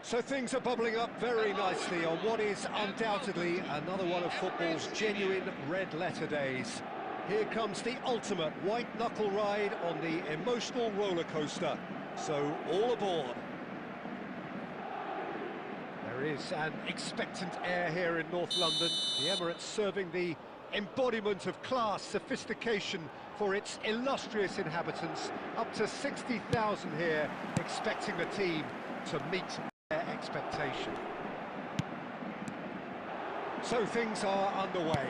So things are bubbling up very nicely on what is undoubtedly another one of football's genuine red-letter days. Here comes the ultimate white-knuckle ride on the emotional roller coaster. So all aboard. There is an expectant air here in North London. The Emirates serving the embodiment of class, sophistication for its illustrious inhabitants. Up to 60,000 here, expecting the team to meet their expectation. So things are underway.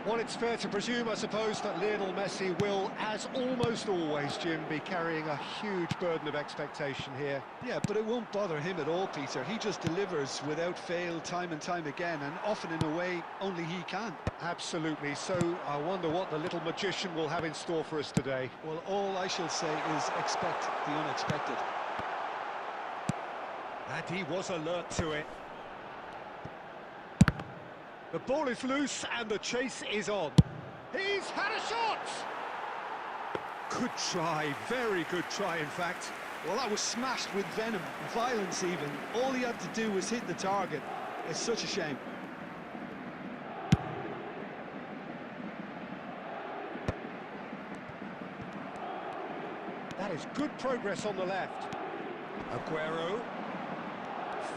Well, it's fair to presume, I suppose, that Lionel Messi will, as almost always, Jim, be carrying a huge burden of expectation here. Yeah, but it won't bother him at all, Peter. He just delivers without fail time and time again, and often in a way only he can. Absolutely. So I wonder what the little magician will have in store for us today. Well, all I shall say is expect the unexpected. And he was alert to it. The ball is loose and the chase is on. He's had a shot! Good try, very good try in fact. Well, that was smashed with venom, violence even. All he had to do was hit the target. It's such a shame. That is good progress on the left. Aguero.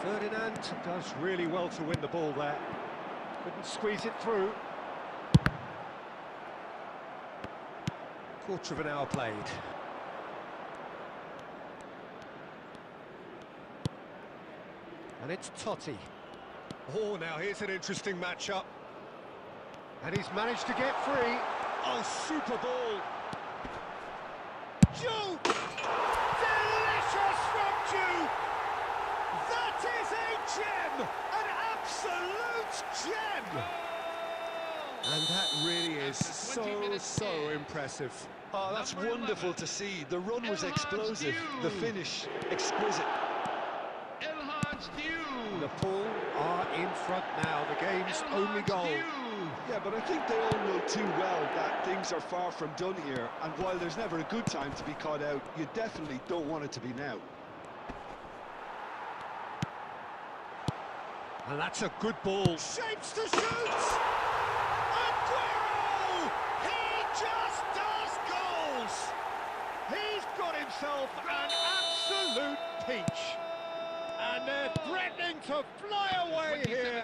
Ferdinand does really well to win the ball there. Couldn't squeeze it through. Quarter of an hour played. And it's Totti. Oh, now here's an interesting matchup. And he's managed to get free. Oh, super ball. Ju! Delicious from Ju! That is a gem! An absolute gem! And that really is so impressive. Oh, that's wonderful to see. The run was explosive, the finish exquisite. Nepal are in front now, the game's only goal. Yeah, but I think they all know too well that things are far from done here, and while there's never a good time to be caught out, you definitely don't want it to be now. And that's a good ball. Shapes to shoot! Aguero! He just does goals! He's got himself an absolute peach. And they're threatening to fly away here.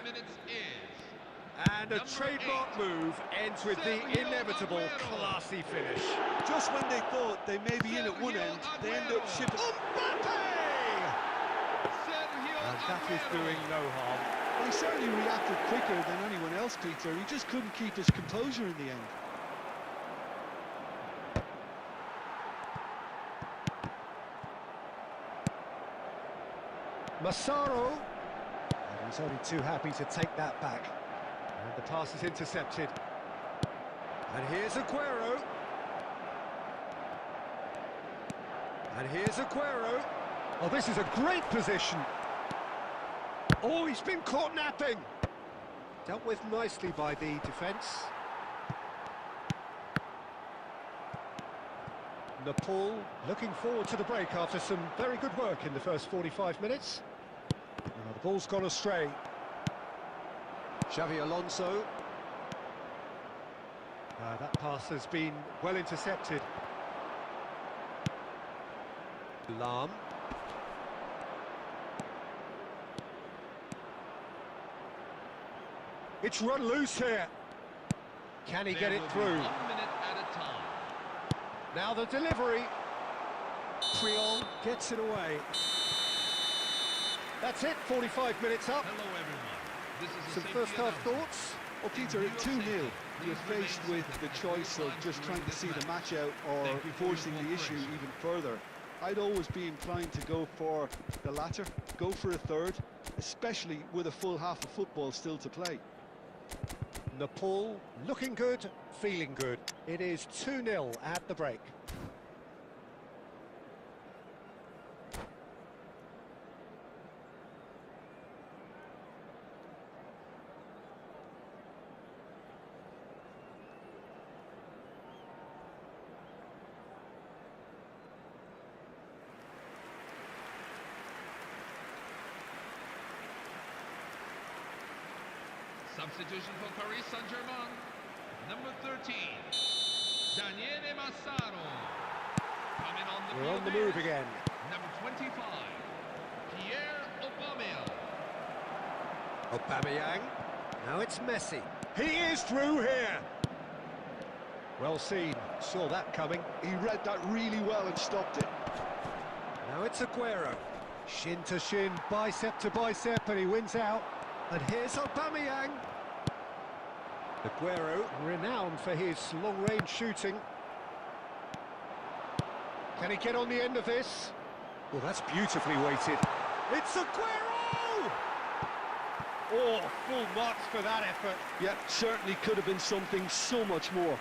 And a trademark move ends with the inevitable classy finish. Just when they thought they may be in at one end, they end up shipping... Mbappe! And that is doing no harm. Well, he certainly reacted quicker than anyone else, Peter. He just couldn't keep his composure in the end. Massaro. And he's only too happy to take that back. And the pass is intercepted. And here's Aguero. And here's Aguero. Oh, this is a great position. Oh, he's been caught napping. Dealt with nicely by the defence. Nepal looking forward to the break after some very good work in the first 45 minutes. Now the ball's gone astray. Xavi Alonso. That pass has been well intercepted. Lam. It's run loose here. Can he get it through? 1 minute at a time. Now the delivery. Triol gets it away. That's it, 45 minutes up. Hello everyone. This is Some first half thoughts? Well, Peter, at 2-0, you're faced with the choice of just trying to see the match out or forcing the issue even further. I'd always be inclined to go for the latter, go for a third, especially with a full half of football still to play. Nepal looking good, feeling good. It is 2-0 at the break. Substitution for Paris Saint-Germain. Number 13, Daniele Massaro. Coming on the We're field on the here move is again. Number 25, Pierre Aubameyang. Aubameyang. Now it's Messi. He is through here. Well seen, saw that coming. He read that really well and stopped it. Now it's Aguero. Shin to shin, bicep to bicep, and he wins out. And here's Aubameyang. Aguero, renowned for his long-range shooting. Can he get on the end of this? Well, that's beautifully weighted. It's Aguero! Oh, full marks for that effort. Yeah, certainly could have been something so much more.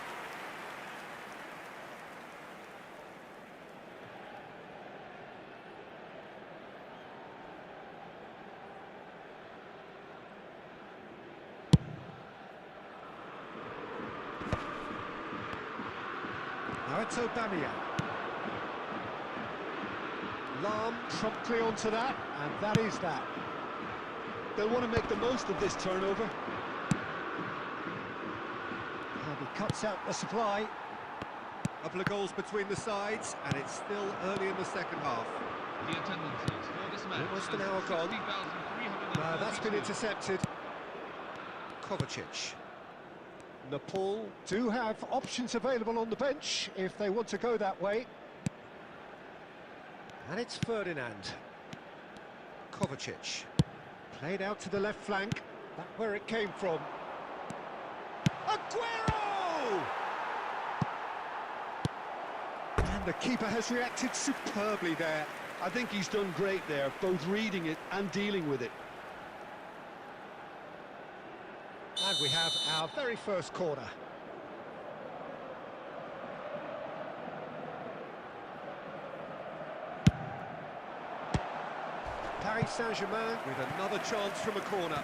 Now it's Aubameyang. Lam promptly onto that, and that is that. They'll want to make the most of this turnover. And he cuts out the supply. Couple of goals between the sides, and it's still early in the second half. The attendances for this match. Almost an is hour gone. 60,342. That's been intercepted. Kovacic. Nepal do have options available on the bench if they want to go that way. And it's Ferdinand. Kovacic. Played out to the left flank. That's where it came from. Aguero! And the keeper has reacted superbly there. I think he's done great there, both reading it and dealing with it. And we have our very first corner. Paris Saint-Germain with another chance from a corner.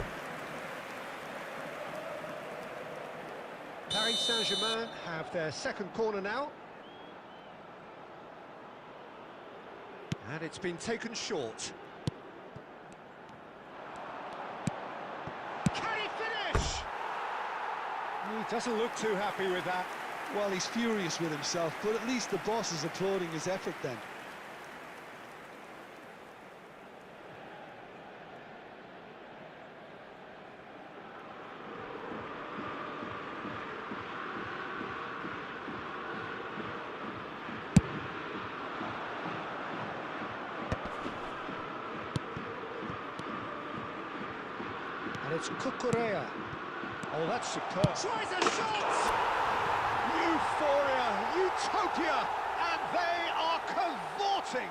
Paris Saint-Germain have their second corner now. And it's been taken short. Can he finish? He doesn't look too happy with that. Well, he's furious with himself, but at least the boss is applauding his effort then. And it's Cucurella. Oh, that's superb. Tries a shot! Euphoria, utopia, and they are cavorting.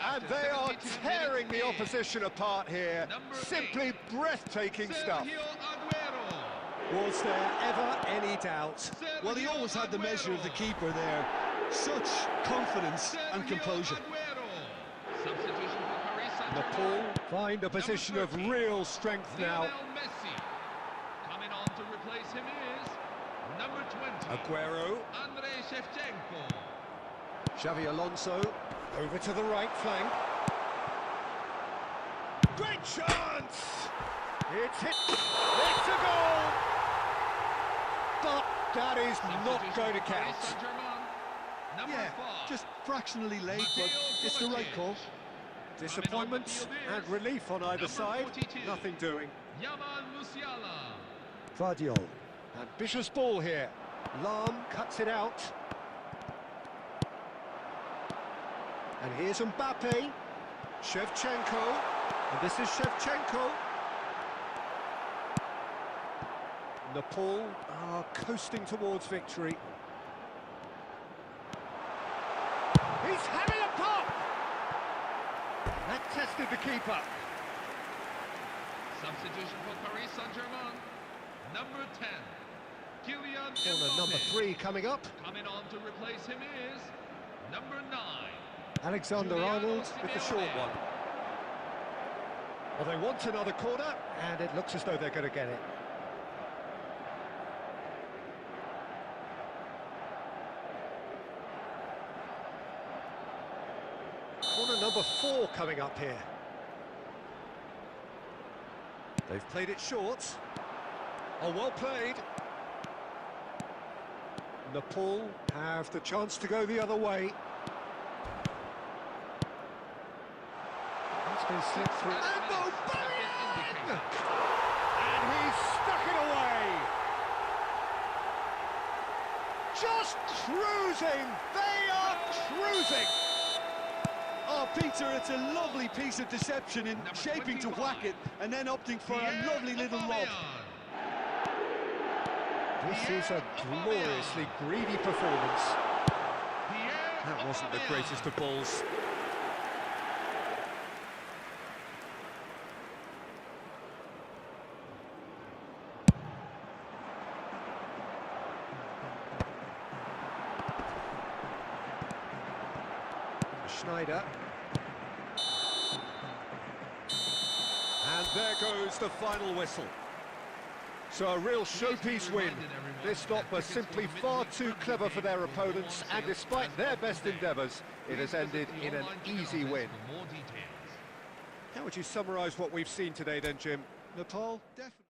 And they are tearing the opposition apart here. Simply breathtaking stuff. Was there ever any doubt? Well, he always had the measure of the keeper there. Such confidence and composure. Substitution for Paris Saint-Germain. Nepal find a position of real strength now. Lionel Messi. Coming on to replace him is number 20, Aguero, Andrei Shevchenko. Xavi Alonso, over to the right flank. Great chance! It's hit. It's a goal! But that is not Substitution going to for Paris count. Saint-Germain. Number Yeah, 5, just fractionally late, but it's the right call. Disappointment and relief on either Number side. 42. Nothing doing. Yamal Musiala. Vardiol. Ambitious ball here. Lam cuts it out. And here's Mbappe. Shevchenko. And this is Shevchenko. Nepal are coasting towards victory. He's having a pop! That tested the keeper. Substitution for Paris Saint-Germain. Number 10, Kylian Corner Mbappe. number 3 coming up. Coming on to replace him is number 9. Alexander Arnold with the short one. Well, they want another corner, and it looks as though they're going to get it. Corner number 4 coming up here. They've played it short. Oh, well played. Nepal have the chance to go the other way. It's been slipped through. And Bowman! And he's stuck it away. Just cruising. They are cruising. Oh, Peter, it's a lovely piece of deception in shaping to whack it and then opting for a lovely little lob. This is a gloriously greedy performance. That wasn't the greatest of balls. Schneider. And there goes the final whistle. So a real showpiece win. This lot were simply far too clever for their opponents, and despite their best endeavours, it has ended in an easy win. How would you summarise what we've seen today then, Jim? Nepal, definitely.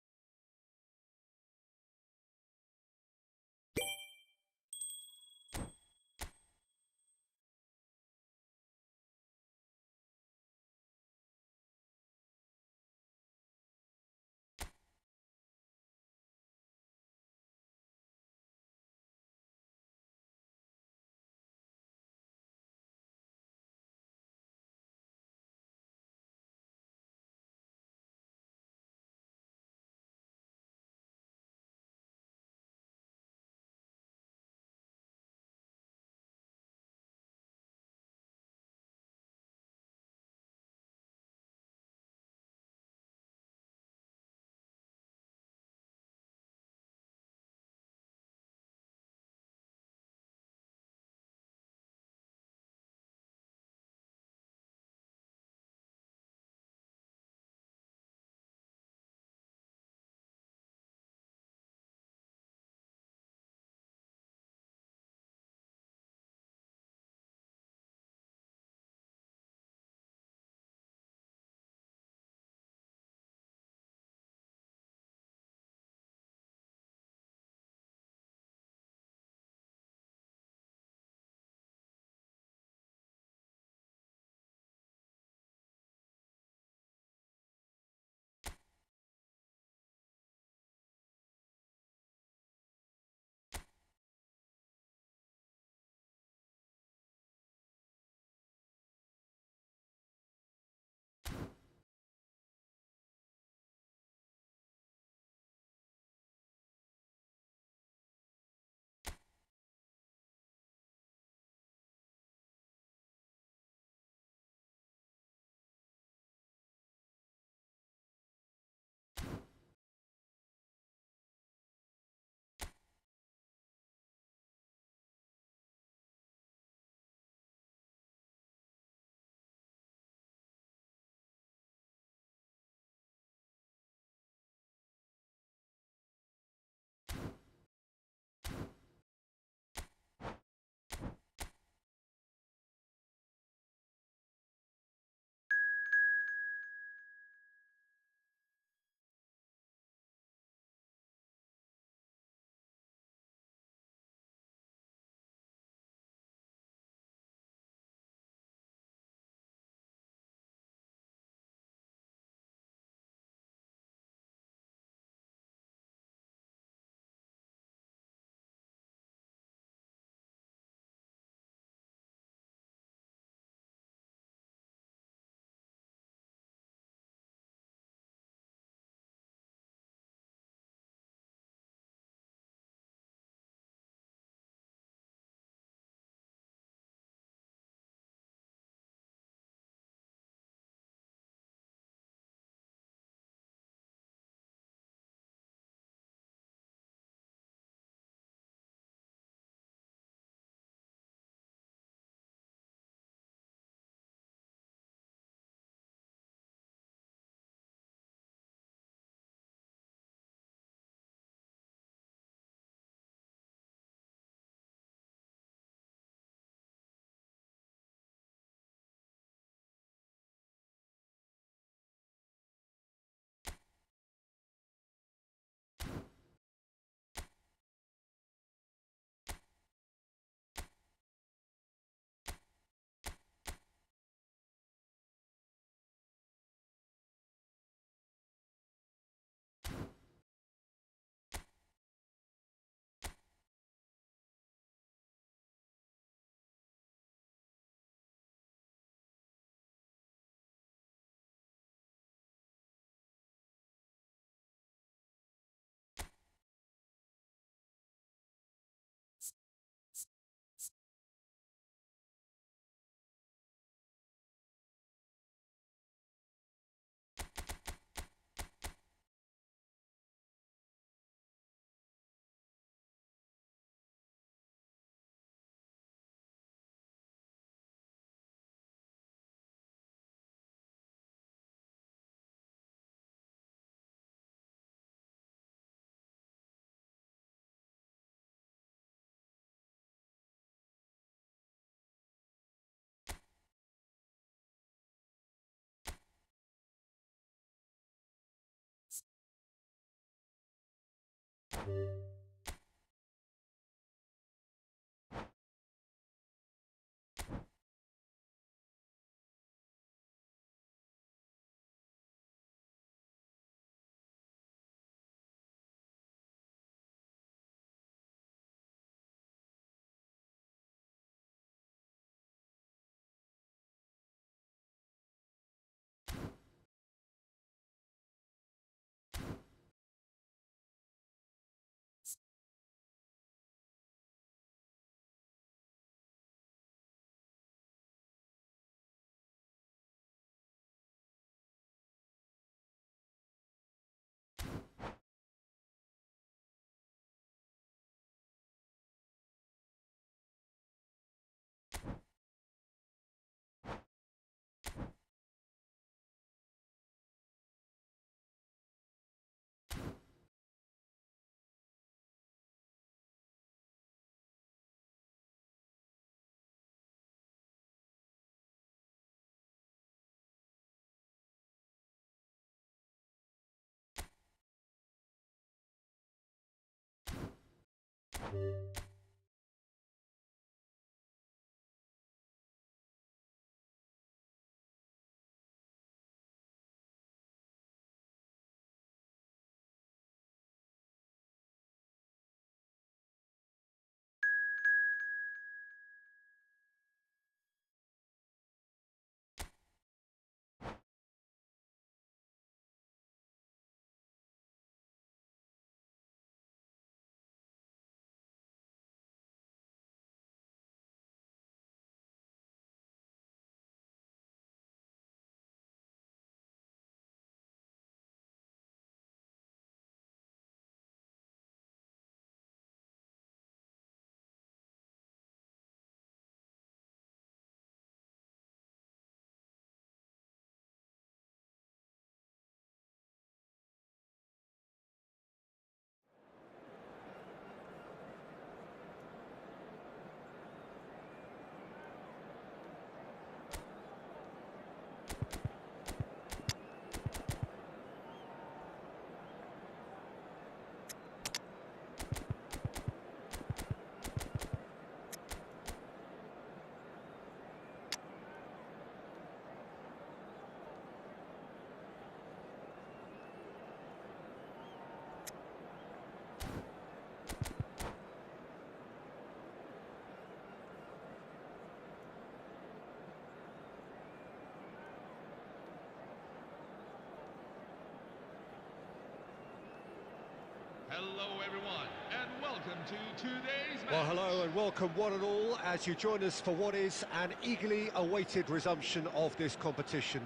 Hello everyone, and welcome to today's match. Well, hello and welcome one and all as you join us for what is an eagerly awaited resumption of this competition.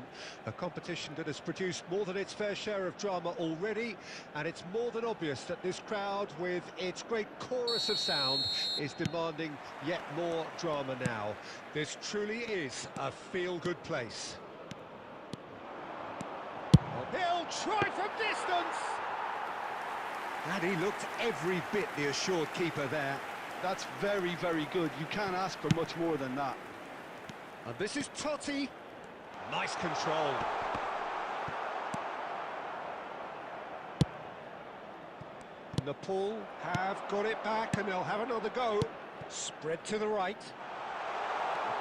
A competition that has produced more than its fair share of drama already, and it's more than obvious that this crowd, with its great chorus of sound, is demanding yet more drama now. This truly is a feel-good place. He'll try from distance. And he looked every bit the assured keeper there. That's very, very good. You can't ask for much more than that. And this is Totti. Nice control. Nepal have got it back and they'll have another go. Spread to the right.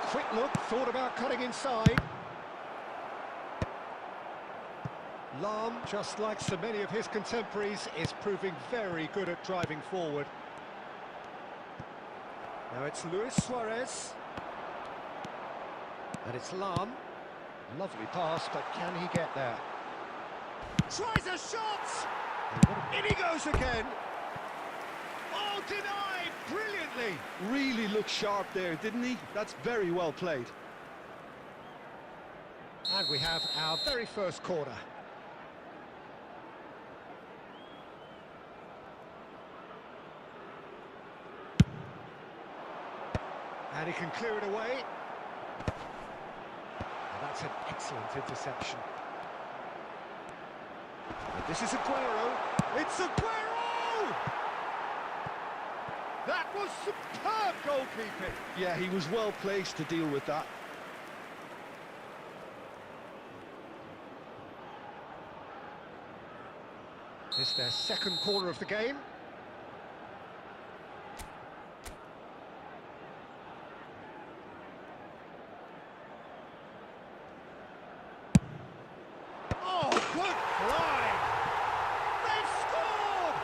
A quick look, thought about cutting inside. Lam, just like so many of his contemporaries, is proving very good at driving forward. Now it's Luis Suarez. And it's Lam. Lovely pass, but can he get there? Tries a shot! In he goes again! Oh, denied brilliantly. Really looked sharp there, didn't he? That's very well played. And we have our very first corner. And he can clear it away. And that's an excellent interception. And this is Aguero. It's Aguero! That was superb goalkeeping. Yeah, he was well placed to deal with that. It's their second corner of the game. Oh, good fly! They've scored!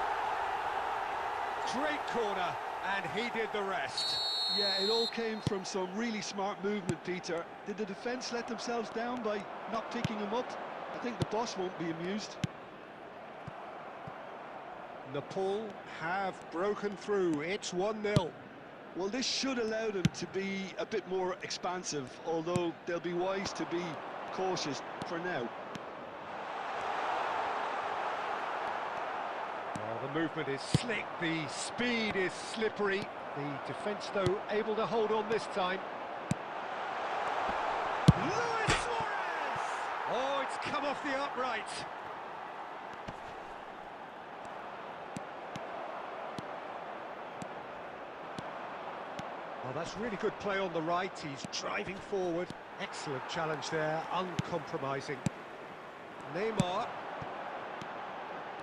Great corner, and he did the rest. Yeah, it all came from some really smart movement, Peter. Did the defence let themselves down by not picking him up? I think the boss won't be amused. Nepal have broken through. It's 1-0. Well, this should allow them to be a bit more expansive, although they'll be wise to be cautious for now. Oh, the movement is slick, the speed is slippery. The defence, though, able to hold on this time. Luis Suarez! Oh, it's come off the upright. Oh, that's really good play on the right. He's driving forward. Excellent challenge there, uncompromising. Neymar.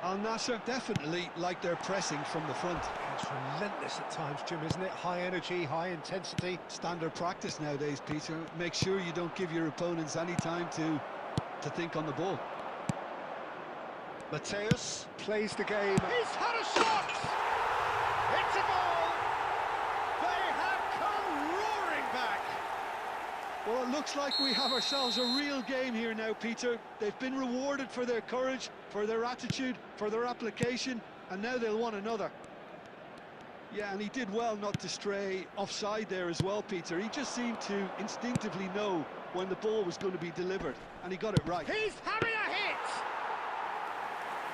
Al Nassr definitely like their pressing from the front. It's relentless at times, Jim, isn't it? High energy, high intensity. Standard practice nowadays, Peter. Make sure you don't give your opponents any time to think on the ball. Mateus plays the game. He's had a shot! It's a goal! They have come roaring back! Well, it looks like we have ourselves a real game here now, Peter. They've been rewarded for their courage, for their attitude, for their application, and now they'll want another. Yeah, and he did well not to stray offside there as well, Peter. He just seemed to instinctively know when the ball was going to be delivered, and he got it right. He's having a hit!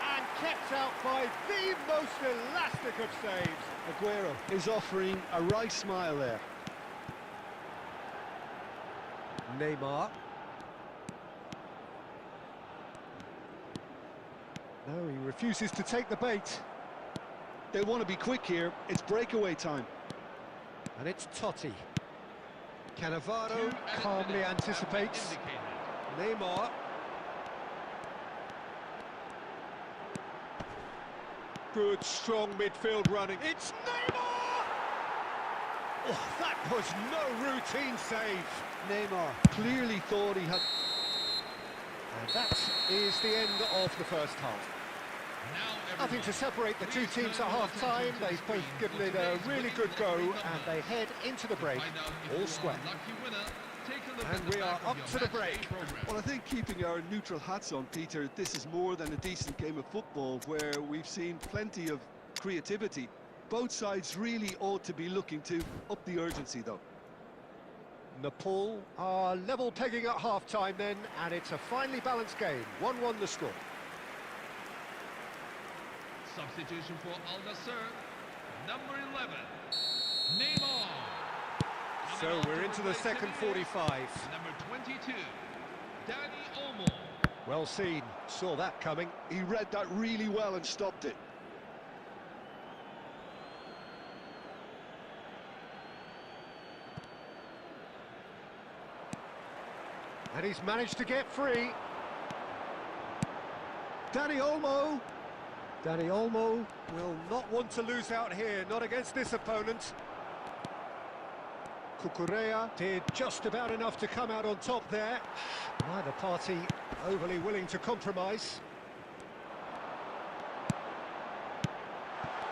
And kept out by the most elastic of saves. Aguero is offering a wry smile there. Neymar. No, he refuses to take the bait. They want to be quick here. It's breakaway time. And it's Totti. Cannavaro calmly anticipates. Neymar. Good, strong midfield running. It's Neymar! Oh, that was no routine save. Neymar clearly thought he had... And that is the end of the first half. Nothing to separate the two teams at half-time. They've both given it a really good go, and they head into the break all square. And we are up to the break. Well, I think keeping our neutral hats on, Peter, this is more than a decent game of football where we've seen plenty of creativity. Both sides really ought to be looking to up the urgency, though. Nepal are level pegging at half-time then, and it's a finely balanced game. 1-1 the score. Substitution for Al Nassr, number 11, Neymar. So we're into the second 45. Number 22, Dani Olmo. Well seen, saw that coming. He read that really well and stopped it. And he's managed to get free. Dani Olmo. Dani Olmo will not want to lose out here, not against this opponent. Cucurella did just about enough to come out on top there. Neither party overly willing to compromise.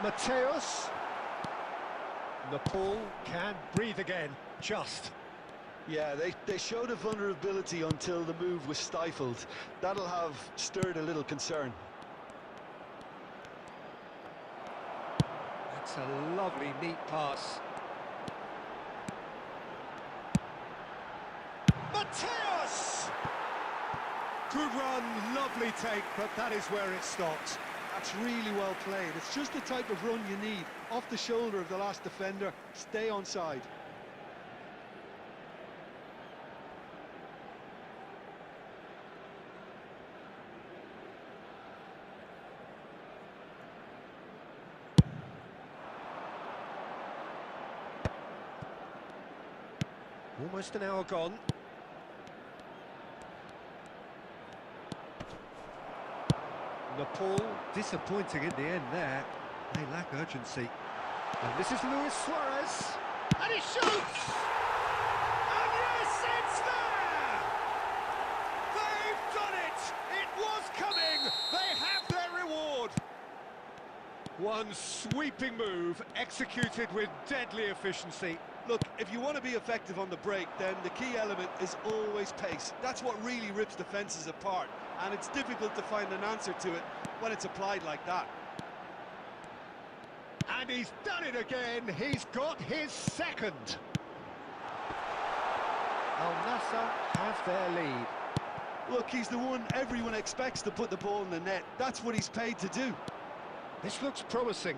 Mateus. Nepal can breathe again, just. Yeah, they showed a vulnerability until the move was stifled. That'll have stirred a little concern. That's a lovely, neat pass. Mateus! Good run, lovely take, but that is where it stopped. That's really well played. It's just the type of run you need. Off the shoulder of the last defender, stay onside. Almost an hour gone. Nepal disappointing in the end there. They lack urgency. And this is Luis Suarez. And he shoots! And yes, it's there! They've done it! It was coming! They have their reward! One sweeping move, executed with deadly efficiency. Look, if you want to be effective on the break, then the key element is always pace. That's what really rips defences apart, and it's difficult to find an answer to it when it's applied like that. And he's done it again, he's got his second. Al Nassr have their lead. Look, he's the one everyone expects to put the ball in the net. That's what he's paid to do. This looks promising.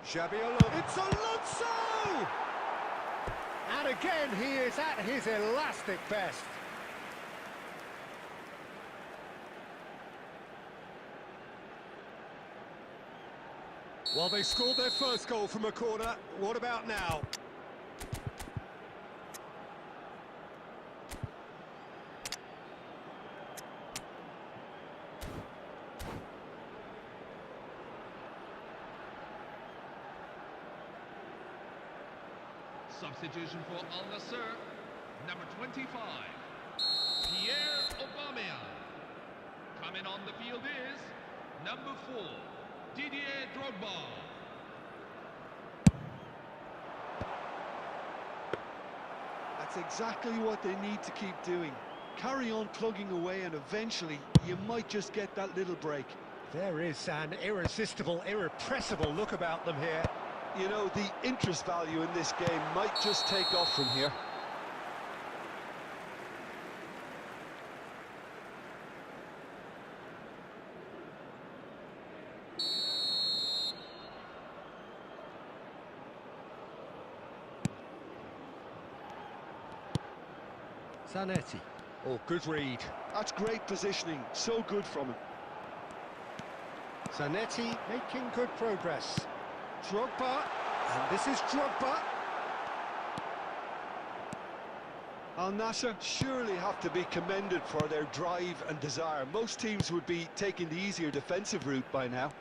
Xabi Alonso. It's Alonso! And again, he is at his elastic best. Well, they scored their first goal from a corner. What about now? Substitution for Al Nassr, number 25, Pierre Aubameyang. Coming on the field is number 4, Didier Drogba. That's exactly what they need to keep doing. Carry on plugging away, and eventually you might just get that little break. There is an irresistible, irrepressible look about them here. You know, the interest value in this game might just take off from here. Zanetti. Oh, good read. That's great positioning, so good from him. Zanetti making good progress. Drogba, and this is Drogba. Al Nassr surely have to be commended for their drive and desire. Most teams would be taking the easier defensive route by now.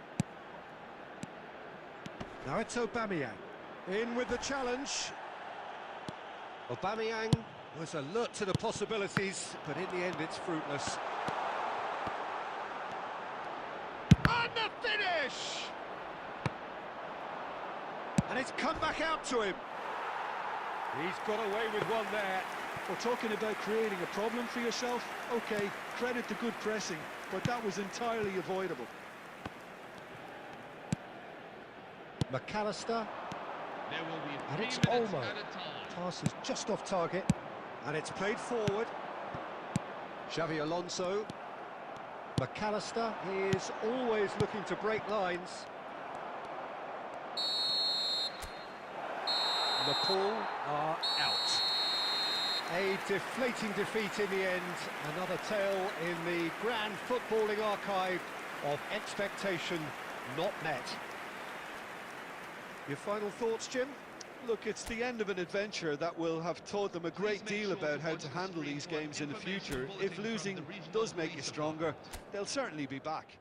Now it's Aubameyang. In with the challenge. Aubameyang was alert to the possibilities, but in the end it's fruitless. And the finish! And it's come back out to him. He's got away with one there. We're talking about creating a problem for yourself. Okay, credit the good pressing, but that was entirely avoidable. McAllister. There will be And it's 3 minutes Olmo. at a time. Pass is just off target. And it's played forward. Xabi Alonso. McAllister is always looking to break lines. Nepal are out. A deflating defeat in the end. Another tale in the grand footballing archive of expectation not met. Your final thoughts, Jim? Look, it's the end of an adventure that will have taught them a great deal about how to handle these games in the future. If losing does make you stronger, they'll certainly be back.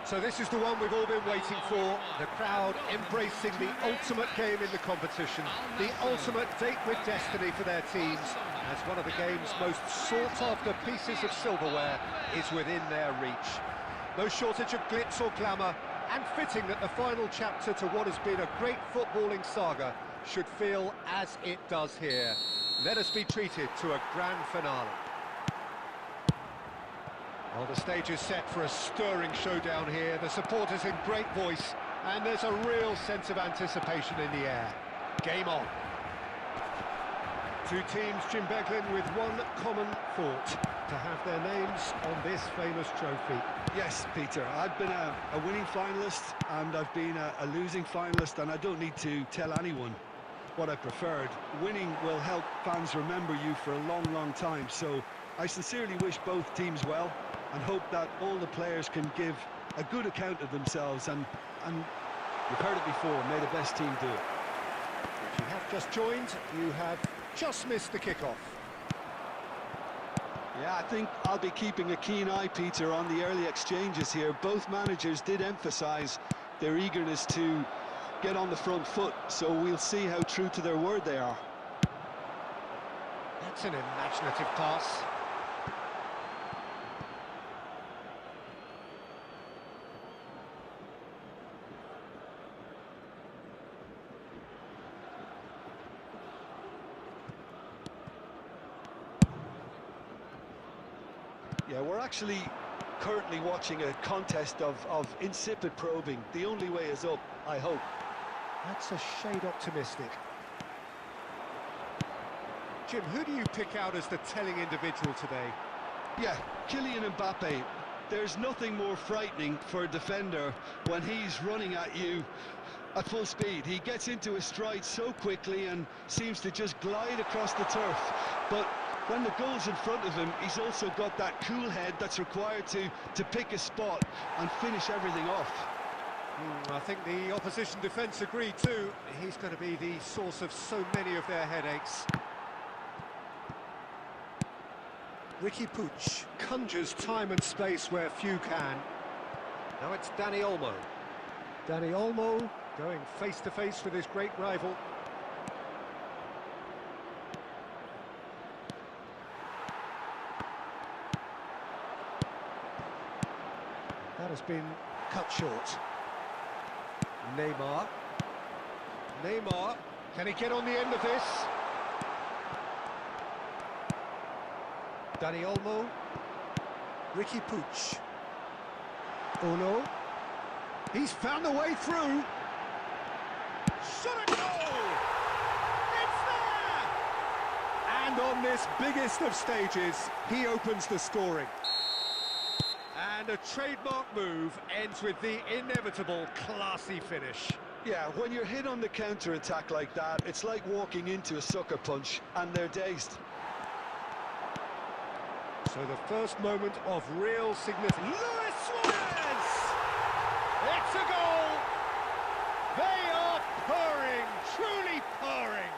So this is the one we've all been waiting for, the crowd embracing the ultimate game in the competition, the ultimate date with destiny for their teams, as one of the game's most sought-after pieces of silverware is within their reach. No shortage of glitz or glamour, and fitting that the final chapter to what has been a great footballing saga should feel as it does here. Let us be treated to a grand finale. Well, the stage is set for a stirring showdown here. The supporters in great voice, and there's a real sense of anticipation in the air. Game on. Two teams, Jim Beglin, with one common thought: to have their names on this famous trophy. Yes, Peter, I've been a winning finalist and I've been a losing finalist, and I don't need to tell anyone what I preferred. Winning will help fans remember you for a long, long time, so I sincerely wish both teams well and hope that all the players can give a good account of themselves, and you've heard it before, may the best team do it. If you have just joined, you have just missed the kickoff. Yeah, I think I'll be keeping a keen eye, Peter, on the early exchanges here. Both managers did emphasise their eagerness to get on the front foot, so we'll see how true to their word they are. That's an imaginative pass. Yeah, we're actually currently watching a contest of insipid probing. The only way is up, I hope. That's a shade optimistic. Jim, who do you pick out as the telling individual today? Yeah, Kylian Mbappe. There's nothing more frightening for a defender when he's running at you at full speed. He gets into a stride so quickly and seems to just glide across the turf. But when the goal's in front of him, he's also got that cool head that's required to pick a spot and finish everything off. I think the opposition defence agree too. He's going to be the source of so many of their headaches. Ricky Puig conjures time and space where few can. Now it's Dani Olmo. Dani Olmo going face to face with his great rival. That has been cut short. Neymar. Neymar. Can he get on the end of this? Dani Olmo. Ricky Puig. Oh no. He's found a way through. Shot a goal! It's there! And on this biggest of stages, he opens the scoring. And a trademark move ends with the inevitable classy finish. Yeah, when you're hit on the counter-attack like that, it's like walking into a sucker punch, and they're dazed. So the first moment of real significance. Luis Suarez! It's a goal! They are purring, truly purring.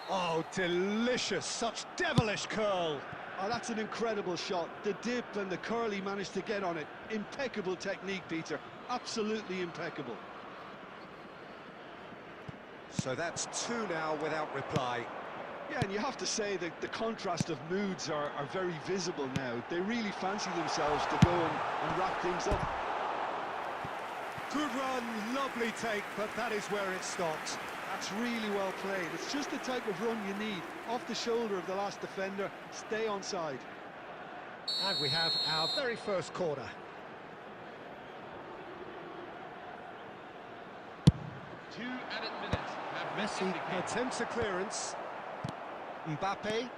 Oh, delicious, such devilish curl. Oh, that's an incredible shot. The dip and the curl he managed to get on it. Impeccable technique, Peter. Absolutely impeccable. So that's two now without reply. Yeah, and you have to say that the contrast of moods are very visible now. They really fancy themselves to go and wrap things up. Good run, lovely take, but that is where it stopped. That's really well played. It's just the type of run you need. Off the shoulder of the last defender, stay onside. And we have our very first corner. 2 added minutes have been Messi indicated. attempts a clearance. Mbappe.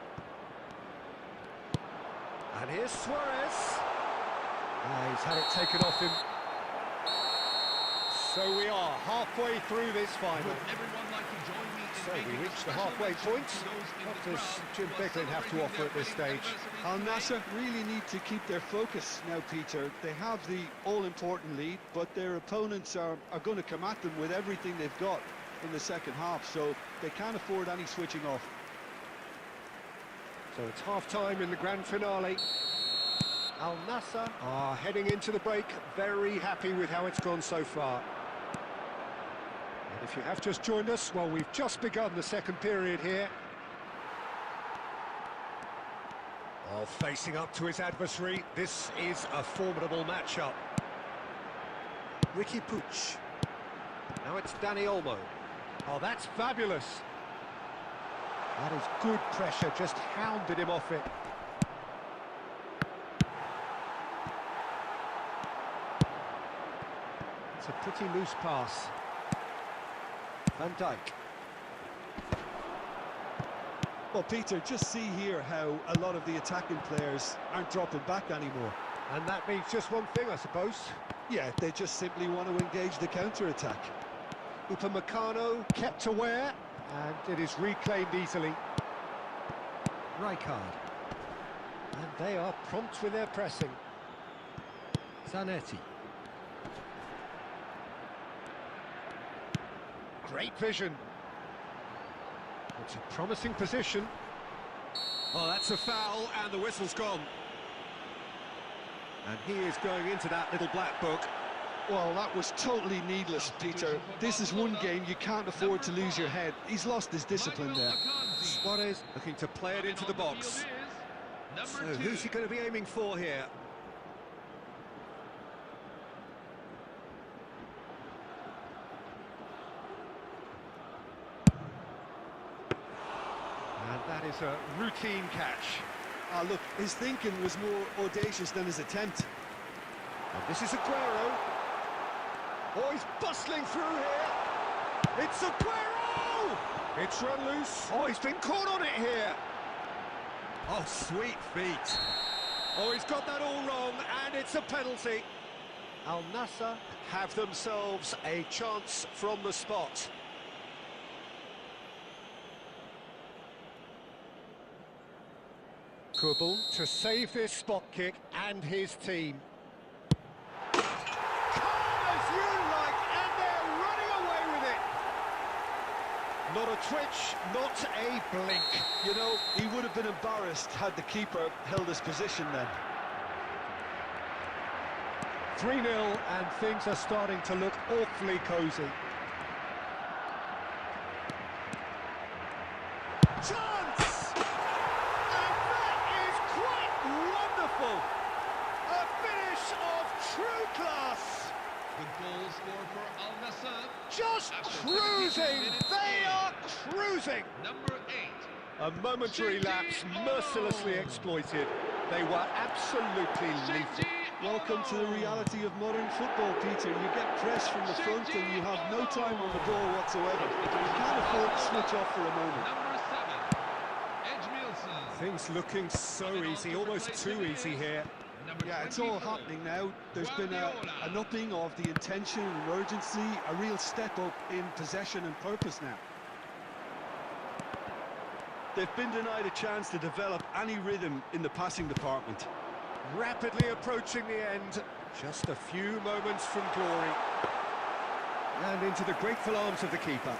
And here's Suarez. He's had it taken off him. So we are halfway through this final. Would everyone like to join me in So we making a reached the special halfway mention point. to those in What the does crowd Jim who are Beglin have to celebrating offer at this their wedding stage? anniversary Al today? Nassr really need to keep their focus now, Peter. They have the all-important lead, but their opponents are going to come at them with everything they've got in the second half, so they can't afford any switching off. So it's half-time in the grand finale. Al Nassr are heading into the break, very happy with how it's gone so far. And if you have just joined us, well, we've just begun the second period here. Oh, facing up to his adversary, this is a formidable matchup. Ricky Puig. Now it's Dani Olmo. Oh, that's fabulous. That is good pressure, just hounded him off it. It's a pretty loose pass. Van Dijk. Well, Peter, just see here how a lot of the attacking players aren't dropping back anymore. And that means just one thing, I suppose. Yeah, they just simply want to engage the counter-attack. Upamecano kept aware, and it is reclaimed easily. Rijkaard. And they are prompt with their pressing. Zanetti. Great vision. It's a promising position. Oh, that's a foul, and the whistle's gone. And he is going into that little black book. Well, that was totally needless, Peter. This is one game you can't afford to lose your head. He's lost his discipline there. Suarez looking to play it into the box. So who's he going to be aiming for here? And that is a routine catch. Ah, look, his thinking was more audacious than his attempt. And this is Aguero. Oh, he's bustling through here. It's Aguero! It's run loose. Oh, he's been caught on it here. Oh, sweet feet. Oh, he's got that all wrong, and it's a penalty. Al Nassr have themselves a chance from the spot. Kubel to save this spot kick and his team. Not a twitch, not a blink. You know, he would have been embarrassed had the keeper held his position then. 3-0 and things are starting to look awfully cosy. Chance! And that is quite wonderful! A finish of true class! The goal scored for Al Nassr. Just After 17 cruising! minutes They in. are cruising! Number 8. A momentary lapse mercilessly exploited. They were absolutely lethal. Welcome to the reality of modern football, Peter. You get pressed from the front and you have no time on the ball whatsoever. You can't afford to switch off for a moment. Number 7. Edge Things looking so easy, almost too easy here. Yeah, it's all happening now. There's been an upping of the intention and urgency, a real step up in possession and purpose now. They've been denied a chance to develop any rhythm in the passing department. Rapidly approaching the end. Just a few moments from glory. And into the grateful arms of the keeper.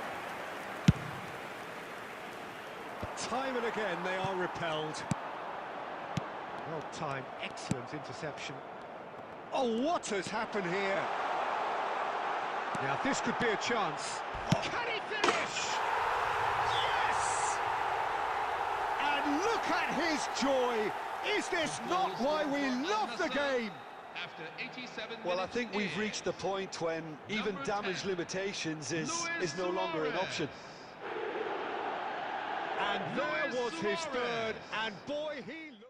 Time and again they are repelled. Well timed, excellent interception. Oh, what has happened here? Now this could be a chance. Can he finish? Yes! And look at his joy! Is this not why we love the game? After 87 Well, I minutes think we've in. reached the point when even Number damage 10, limitations is Luis no longer an Suarez. option. And there Luis was his Suarez. third, and boy, he looked...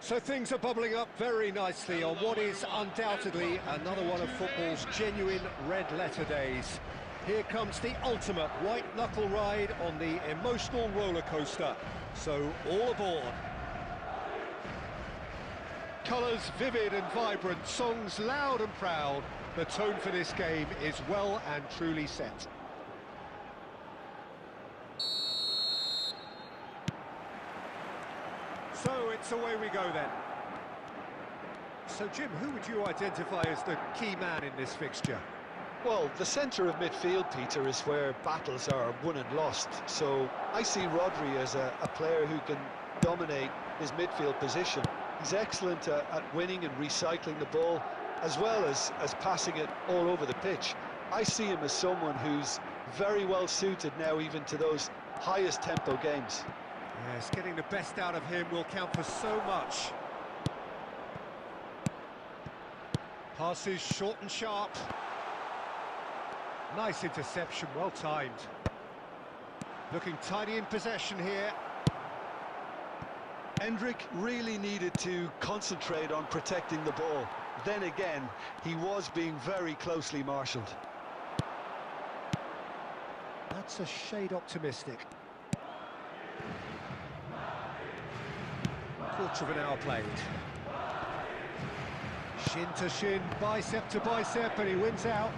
So things are bubbling up very nicely on what is undoubtedly another one of football's genuine red-letter days. Here comes the ultimate white-knuckle ride on the emotional roller coaster. So all aboard. Colours vivid and vibrant, songs loud and proud. The tone for this game is well and truly set. So it's away we go then. So Jim, who would you identify as the key man in this fixture? Well, the centre of midfield, Peter, is where battles are won and lost. So I see Rodri as a player who can dominate his midfield position. He's excellent at winning and recycling the ball, as well as passing it all over the pitch. I see him as someone who's very well suited now even to those highest tempo games. Yes, getting the best out of him will count for so much. Passes short and sharp. Nice interception, well timed. Looking tidy in possession here. Endrick really needed to concentrate on protecting the ball. Then again, he was being very closely marshalled. That's a shade optimistic. Quarter of an hour played. Shin to shin, bicep to bicep, and he wins out.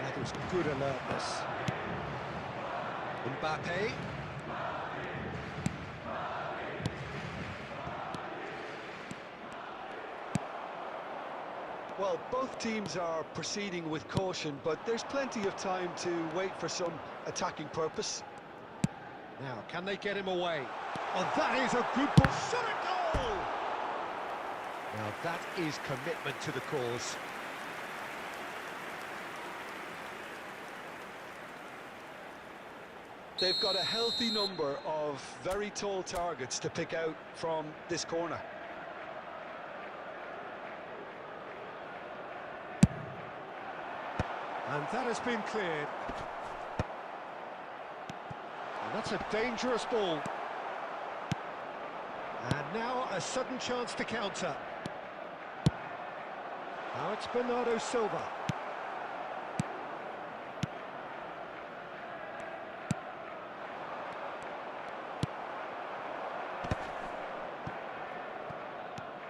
That was good alertness. Mbappe. Well, both teams are proceeding with caution, but there's plenty of time to wait for some attacking purpose. Now, can they get him away? Oh, that is a good ball. Shot at goal! Now, that is commitment to the cause. They've got a healthy number of very tall targets to pick out from this corner. And that has been cleared. And that's a dangerous ball. And now a sudden chance to counter. Now it's Bernardo Silva.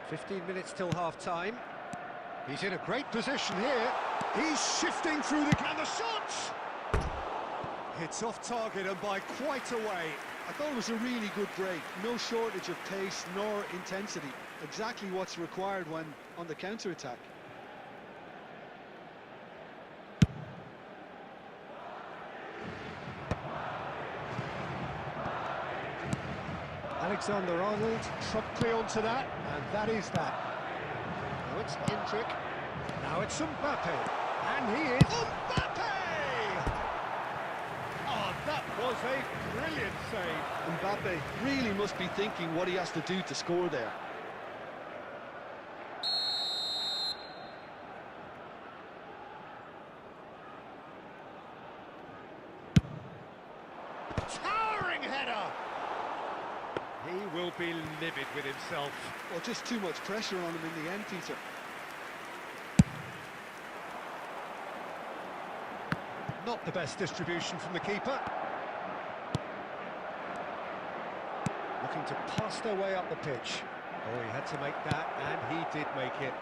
"15 minutes till half-time. He's in a great position here. He's shifting through the... And the shot! It's off target and by quite a way. I thought it was a really good break. No shortage of pace nor intensity. Exactly what's required when on the counter-attack. Alexander-Arnold promptly onto that, and that is that. Now it's Hendrick. Now it's Mbappe. And he is... Mbappe! Oh, that was a brilliant save. Mbappe really must be thinking what he has to do to score there. Towering header! He will be livid with himself. Well, just too much pressure on him in the end, Peter. Not the best distribution from the keeper. Looking to pass their way up the pitch. Oh, he had to make that, and he did make it.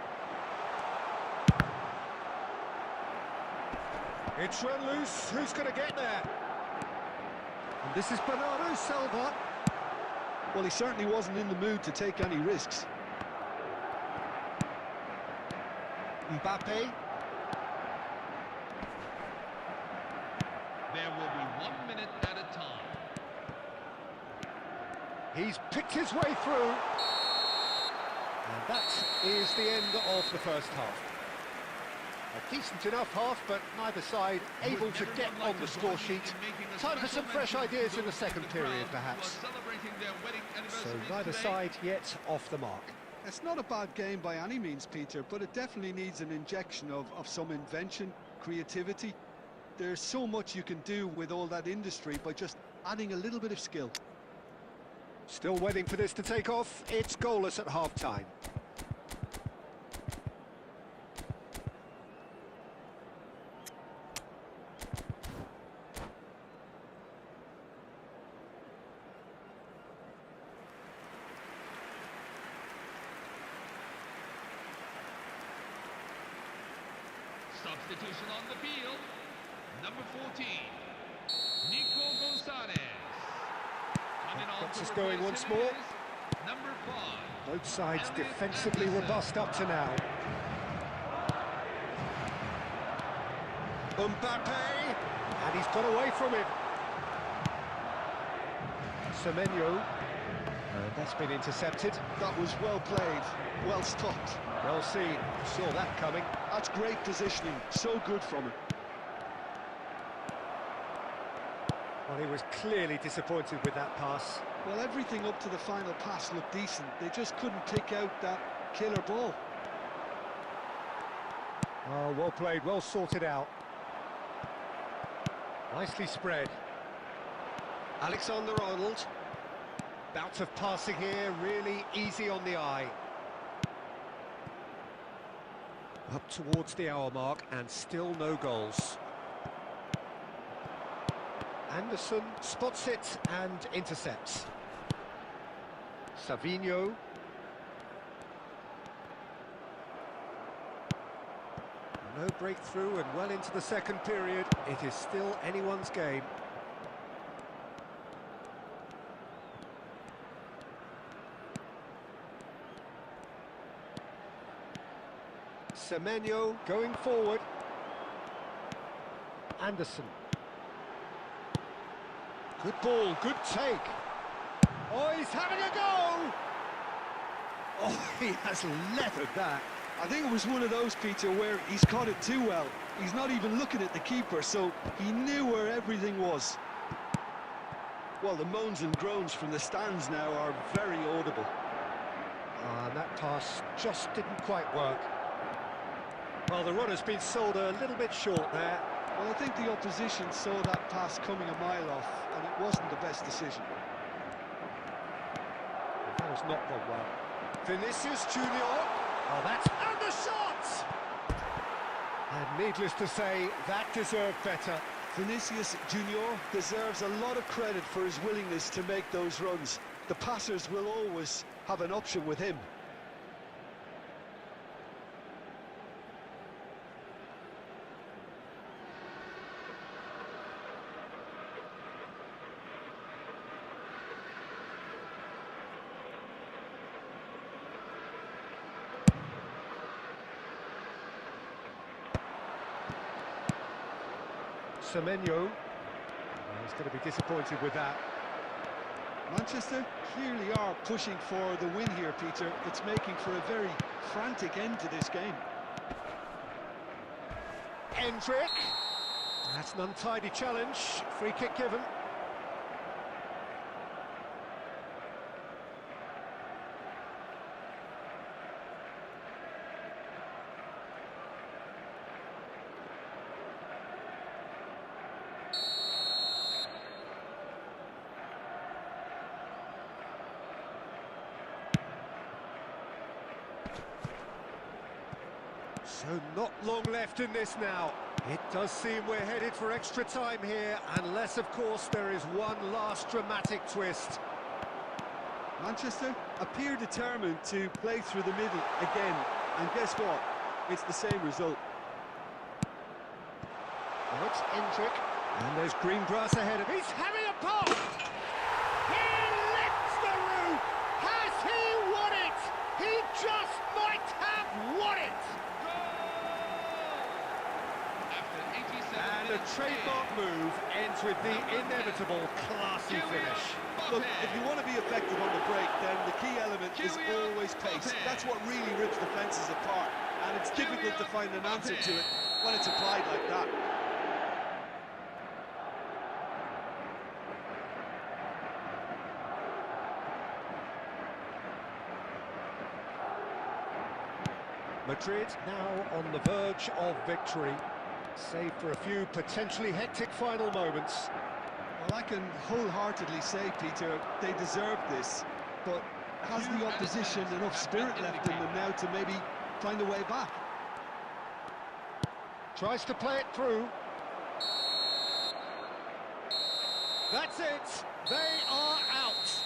It's run loose. Who's going to get there? And this is Bernardo Silva. Well, he certainly wasn't in the mood to take any risks. Mbappe. There will be 1 minute at a time. He's picked his way through. And that is the end of the first half. A decent enough half, but neither side able to get on the score sheet. Time for some fresh ideas in the second period, perhaps. So neither side yet off the mark. It's not a bad game by any means, Peter, but it definitely needs an injection of some invention, creativity. There's so much you can do with all that industry by just adding a little bit of skill. Still waiting for this to take off. It's goalless at half-time. Substitution on the field. Number 14, Nico Gonzalez. Gets us going once more. Number 5. Both sides defensively robust up to now. Mbappe! And he's got away from it. Semenyo. And that's been intercepted. That was well played, well stopped. Well seen, saw that coming. That's great positioning, so good from him. Well, he was clearly disappointed with that pass. Well, everything up to the final pass looked decent. They just couldn't pick out that killer ball. Oh, well played, well sorted out. Nicely spread. Alexander-Arnold. Bout of passing here, really easy on the eye. Up towards the hour mark and still no goals. Anderson spots it and intercepts. Savinho. No breakthrough and well into the second period. It is still anyone's game. Semenyo going forward. Anderson. Good ball, good take. Oh, he's having a go! Oh, he has leathered that. I think it was one of those, Peter, where he's caught it too well. He's not even looking at the keeper, so he knew where everything was. Well, the moans and groans from the stands now are very audible. And that pass just didn't quite work. Well, the runner's been sold a little bit short there. Well, I think the opposition saw that pass coming a mile off, and it wasn't the best decision. That has not gone well. Vinicius Junior. Oh, that's... And the shot! And needless to say, that deserved better. Vinicius Junior deserves a lot of credit for his willingness to make those runs. The passers will always have an option with him. Semenyo. He's going to be disappointed with that. Manchester clearly are pushing for the win here, Peter. It's making for a very frantic end to this game. Endrick. That's an untidy challenge. Free kick given. So not long left in this now. It does seem we're headed for extra time here, unless, of course, there is one last dramatic twist. Manchester appear determined to play through the middle again, and guess what? It's the same result. Now it's Endrick, and there's green grass ahead of him. He's having a pop! He lifts the roof! Has he won it? He just might have won it! And the trademark move ends with the inevitable classy finish. Look, if you want to be effective on the break, then the key element is always pace. That's what really rips defences apart, and it's difficult to find an answer to it when it's applied like that. Madrid now on the verge of victory, save for a few potentially hectic final moments. Well, I can wholeheartedly say, Peter, they deserve this, but has the opposition enough spirit left in them now to maybe find a way back? Tries to play it through. That's it. They are out.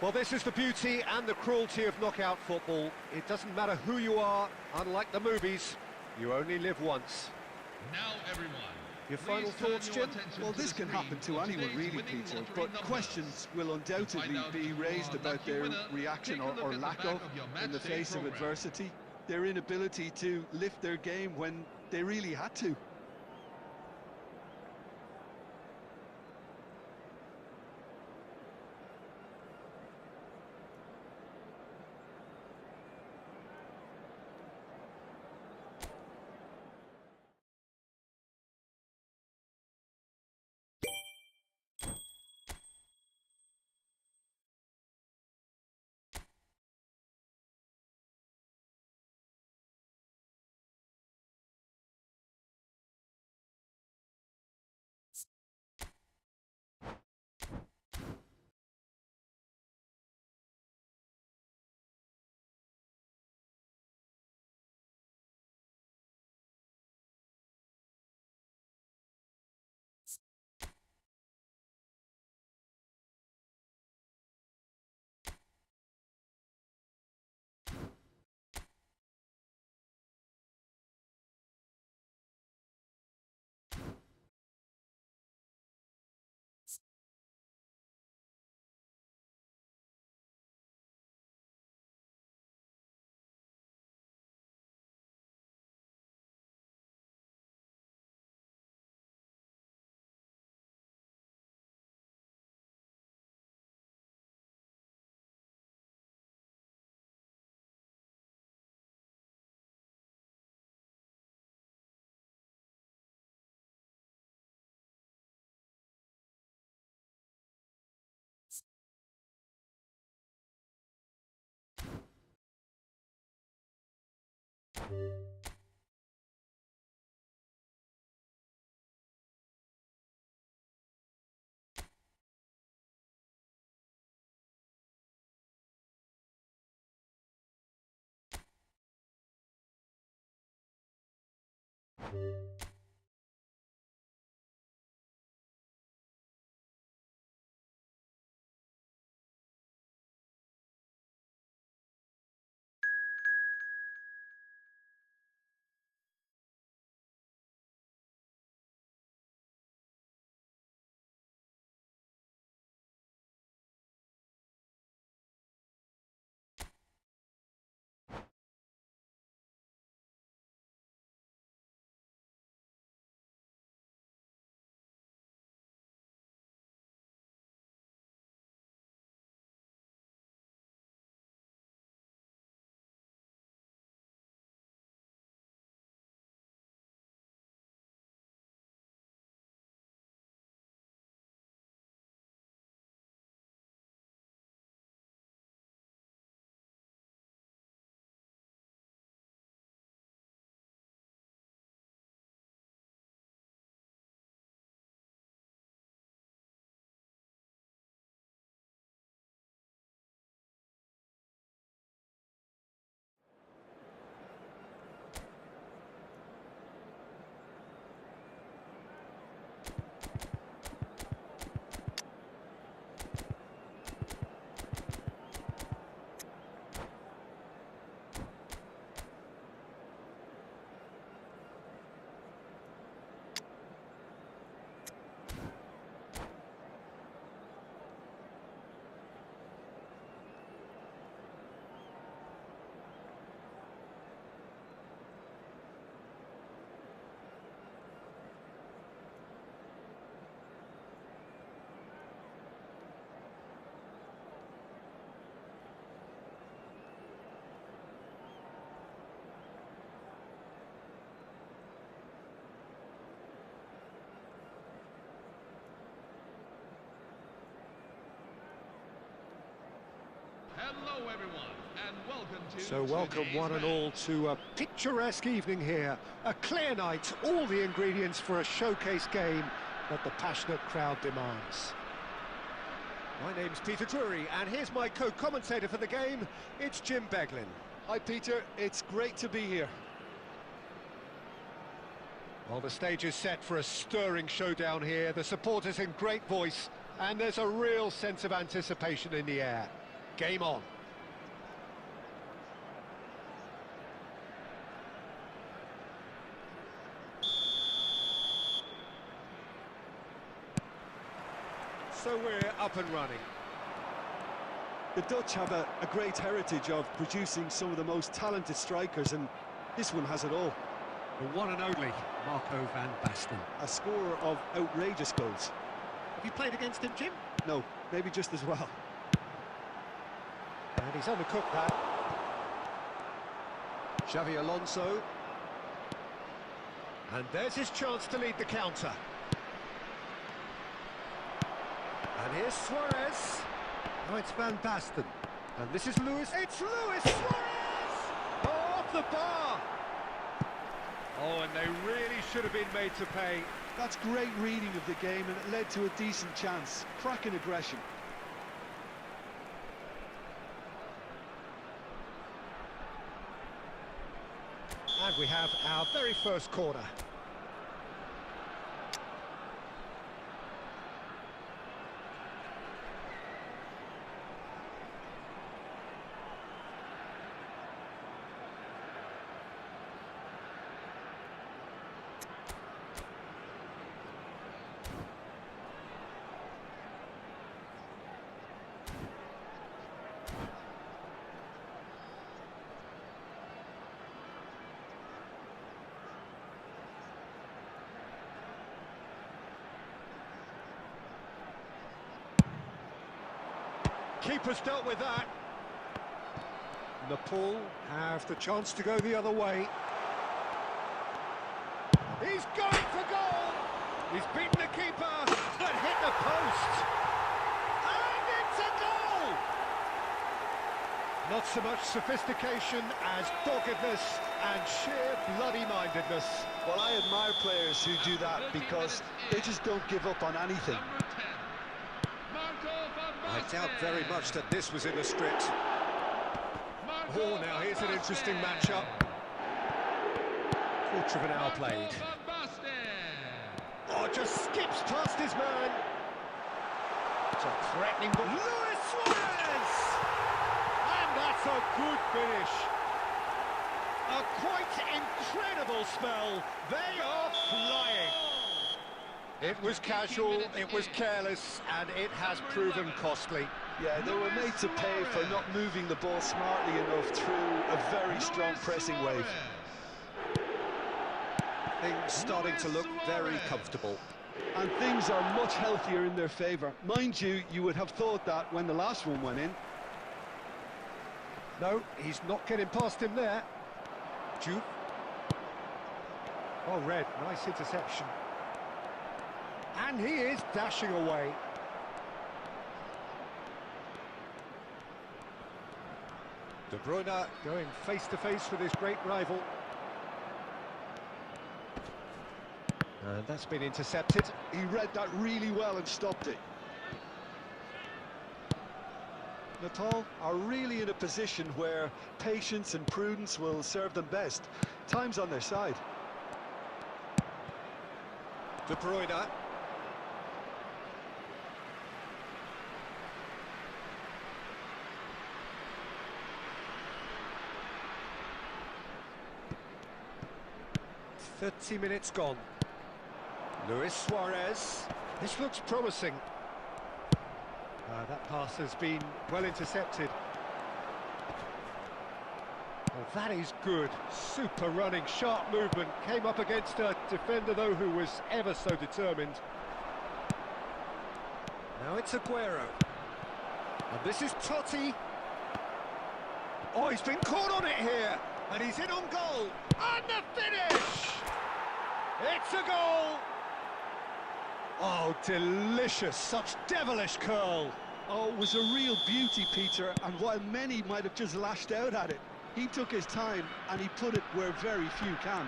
Well, this is the beauty and the cruelty of knockout football. It doesn't matter who you are, unlike the movies, you only live once. Now, everyone. Your final thoughts, Jim? Well, this can happen to anyone, really, Peter, but questions will undoubtedly be raised about their reaction or lack of in the face of adversity, their inability to lift their game when they really had to. Hello everyone, and welcome to So welcome today's one and match. all to a picturesque evening here. A clear night, all the ingredients for a showcase game that the passionate crowd demands. My name's Peter Drury, and here's my co-commentator for the game. It's Jim Beglin. Hi Peter, it's great to be here. Well, the stage is set for a stirring showdown here. The supporters in great voice, and there's a real sense of anticipation in the air. Game on. So we're up and running. The Dutch have a great heritage of producing some of the most talented strikers, and this one has it all. The one and only Marco van Basten. A scorer of outrageous goals. Have you played against him, Jim? No, maybe just as well. And he's undercooked that. Xavi Alonso. And there's his chance to lead the counter. And here's Suarez. Now it's Van Basten. And this is Luis. It's Luis Suarez! Oh, off the bar! Oh, and they really should have been made to pay. That's great reading of the game, and it led to a decent chance. Cracking aggression. And we have our very first corner. Keeper's dealt with that. Nepal have the chance to go the other way. He's going for goal! He's beaten the keeper, but hit the post! And it's a goal! Not so much sophistication as doggedness and sheer bloody-mindedness. Well, I admire players who do that because they just don't give up on anything. I doubt very much that this was in the script. Oh, now here's an interesting matchup. Quarter of an hour played. Oh, just skips past his man. It's a threatening ball. Luis Suarez! And that's a good finish. A quite incredible spell. They are flying. It was casual, it was careless, and it has proven costly. Yeah, they were made to pay for not moving the ball smartly enough through a very strong pressing wave. Things starting to look very comfortable. And things are much healthier in their favour. Mind you, you would have thought that when the last one went in. No, he's not getting past him there. Juve. Oh, Red, nice interception. And he is dashing away. De Bruyne going face-to-face with his great rival. And that's been intercepted. He read that really well and stopped it. Nepal are really in a position where patience and prudence will serve them best. Time's on their side. De Bruyne. "30 minutes gone. Luis Suarez. This looks promising. That pass has been well intercepted. Well, that is good. Super running, sharp movement. Came up against a defender, though, who was ever so determined. Now it's Aguero. And this is Totti. Oh, he's been caught on it here. And he's in on goal. And the finish! It's a goal! Oh, delicious. Such devilish curl. Oh, it was a real beauty, Peter, and while many might have just lashed out at it, he took his time and he put it where very few can.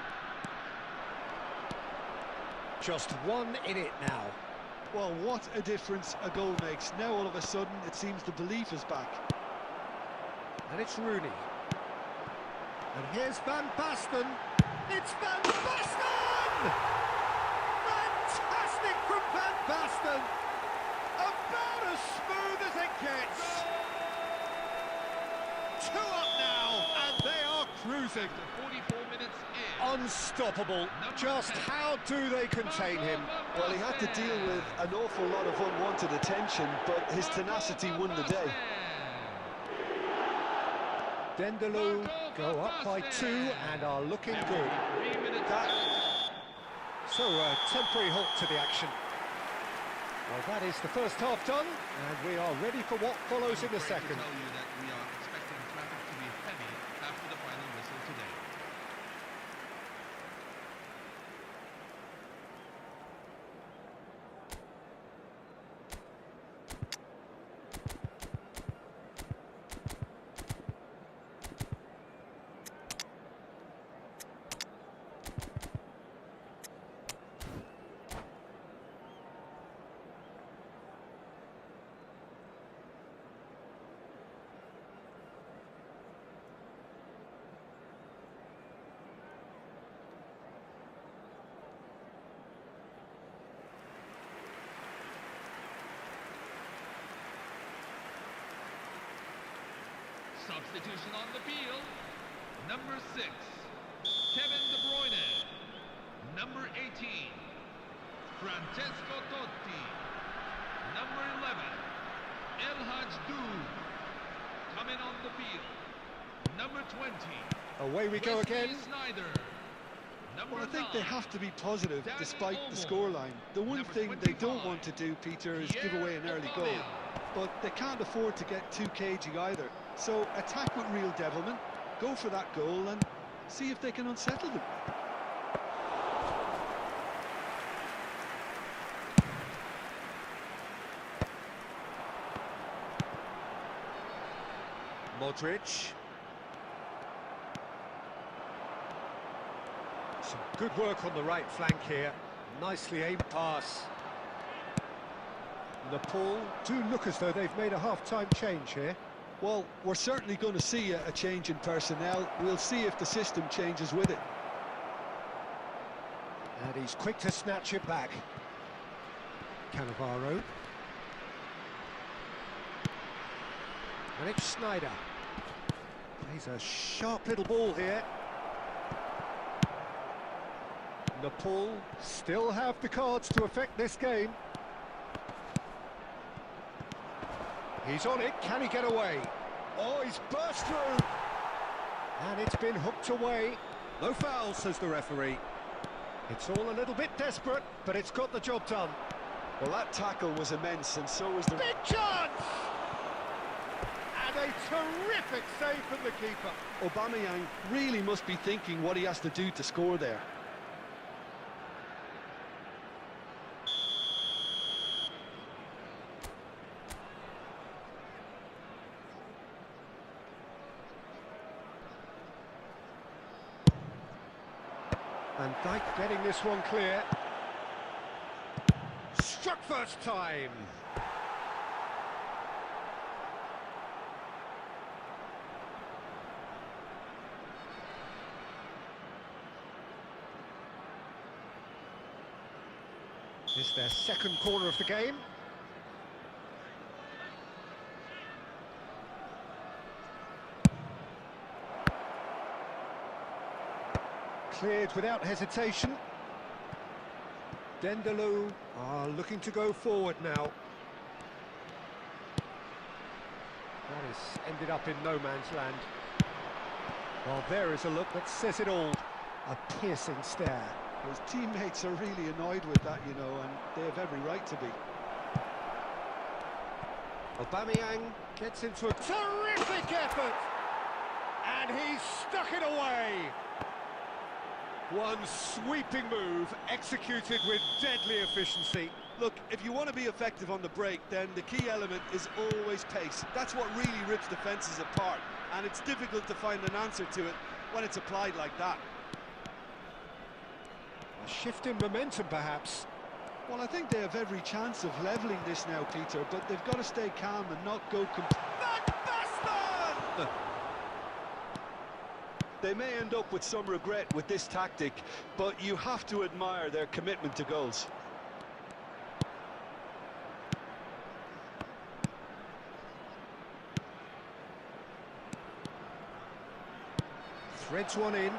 Just one in it now. Well, what a difference a goal makes. Now all of a sudden it seems the belief is back. And it's Rooney. And here's Van Basten. It's Van Basten! Fantastic from Van Basten! About as smooth as it gets. 2 up now, and they are cruising. 44 minutes in. Unstoppable. Just how do they contain him? Well, he had to deal with an awful lot of unwanted attention, but his tenacity won the day. Dendeloo go up by 2 and are looking good. So a temporary halt to the action. Well, that is the first half done, and we are ready for what follows in the second. Tell you that we are expecting traffic to be heavy after the final whistle today. Substitution on the field. Number 6, Kevin De Bruyne. Number 18, Francesco Totti. Number 11, El Hadjdou. Coming on the field. Number 20. Away we go Wesley again. Sneijder. Number Well, I think 9, they have to be positive Daniel despite the Olmo. scoreline. The one Number thing they don't 25, want to do, Peter, is give away an early goal. Pierre But they can't afford to get too cagey either. So attack with real devilment, go for that goal and see if they can unsettle them. Modric. Some good work on the right flank here. Nicely aimed pass. Nepal do look as though they've made a half-time change here. Well, we're certainly going to see a change in personnel. We'll see if the system changes with it. And he's quick to snatch it back. Cannavaro. And it's Schneider. Plays a sharp little ball here. Nepal still have the cards to affect this game. He's on it, can he get away? Oh, he's burst through! And it's been hooked away. No foul, says the referee. It's all a little bit desperate, but it's got the job done. Well, that tackle was immense, and so was the... Big chance! And a terrific save from the keeper. Aubameyang really must be thinking what he has to do to score there. And Dyke getting this one clear. Struck first time. This is their second corner of the game. Cleared without hesitation. Dendelou are looking to go forward now. That has ended up in no man's land. Well, there is a look that says it all. A piercing stare. His teammates are really annoyed with that, you know, and they have every right to be. Aubameyang gets into a... Terrific effort! And he's stuck it away! One sweeping move, executed with deadly efficiency. Look, if you want to be effective on the break, then the key element is always pace. That's what really rips defences apart, and it's difficult to find an answer to it when it's applied like that. A shift in momentum, perhaps. Well, I think they have every chance of levelling this now, Peter, but they've got to stay calm and not go... Backbusted! They may end up with some regret with this tactic, but you have to admire their commitment to goals. Threads one in.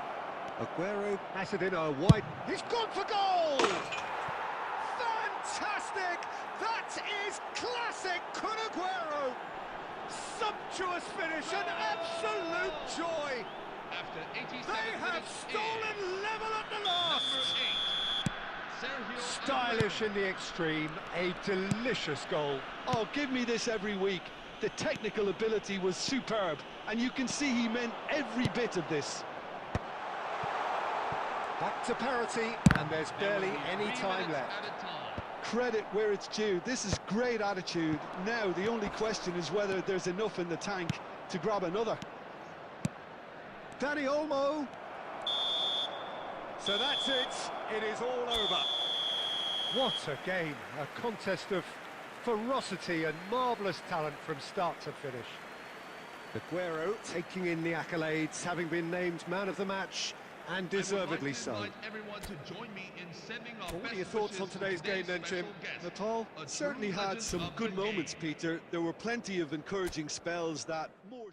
Aguero has it in a wide... He's gone for goal! Fantastic! That is classic Kun Aguero! Sumptuous finish, an absolute joy! After 87 They have minutes stolen level at the last! Number 8, Sergio Stylish in the extreme, a delicious goal. Oh, give me this every week. The technical ability was superb, and you can see he meant every bit of this. Back to parity, and there's barely any time left. Credit where it's due. This is great attitude. Now, the only question is whether there's enough in the tank to grab another. Danny Olmo. So that's it. It is all over. What a game. A contest of ferocity and marvellous talent from start to finish. Aguero taking in the accolades, having been named man of the match, and deservedly so. What are your thoughts on today's game then, Jim? Nepal certainly had some good moments, Peter. There were plenty of encouraging spells that more...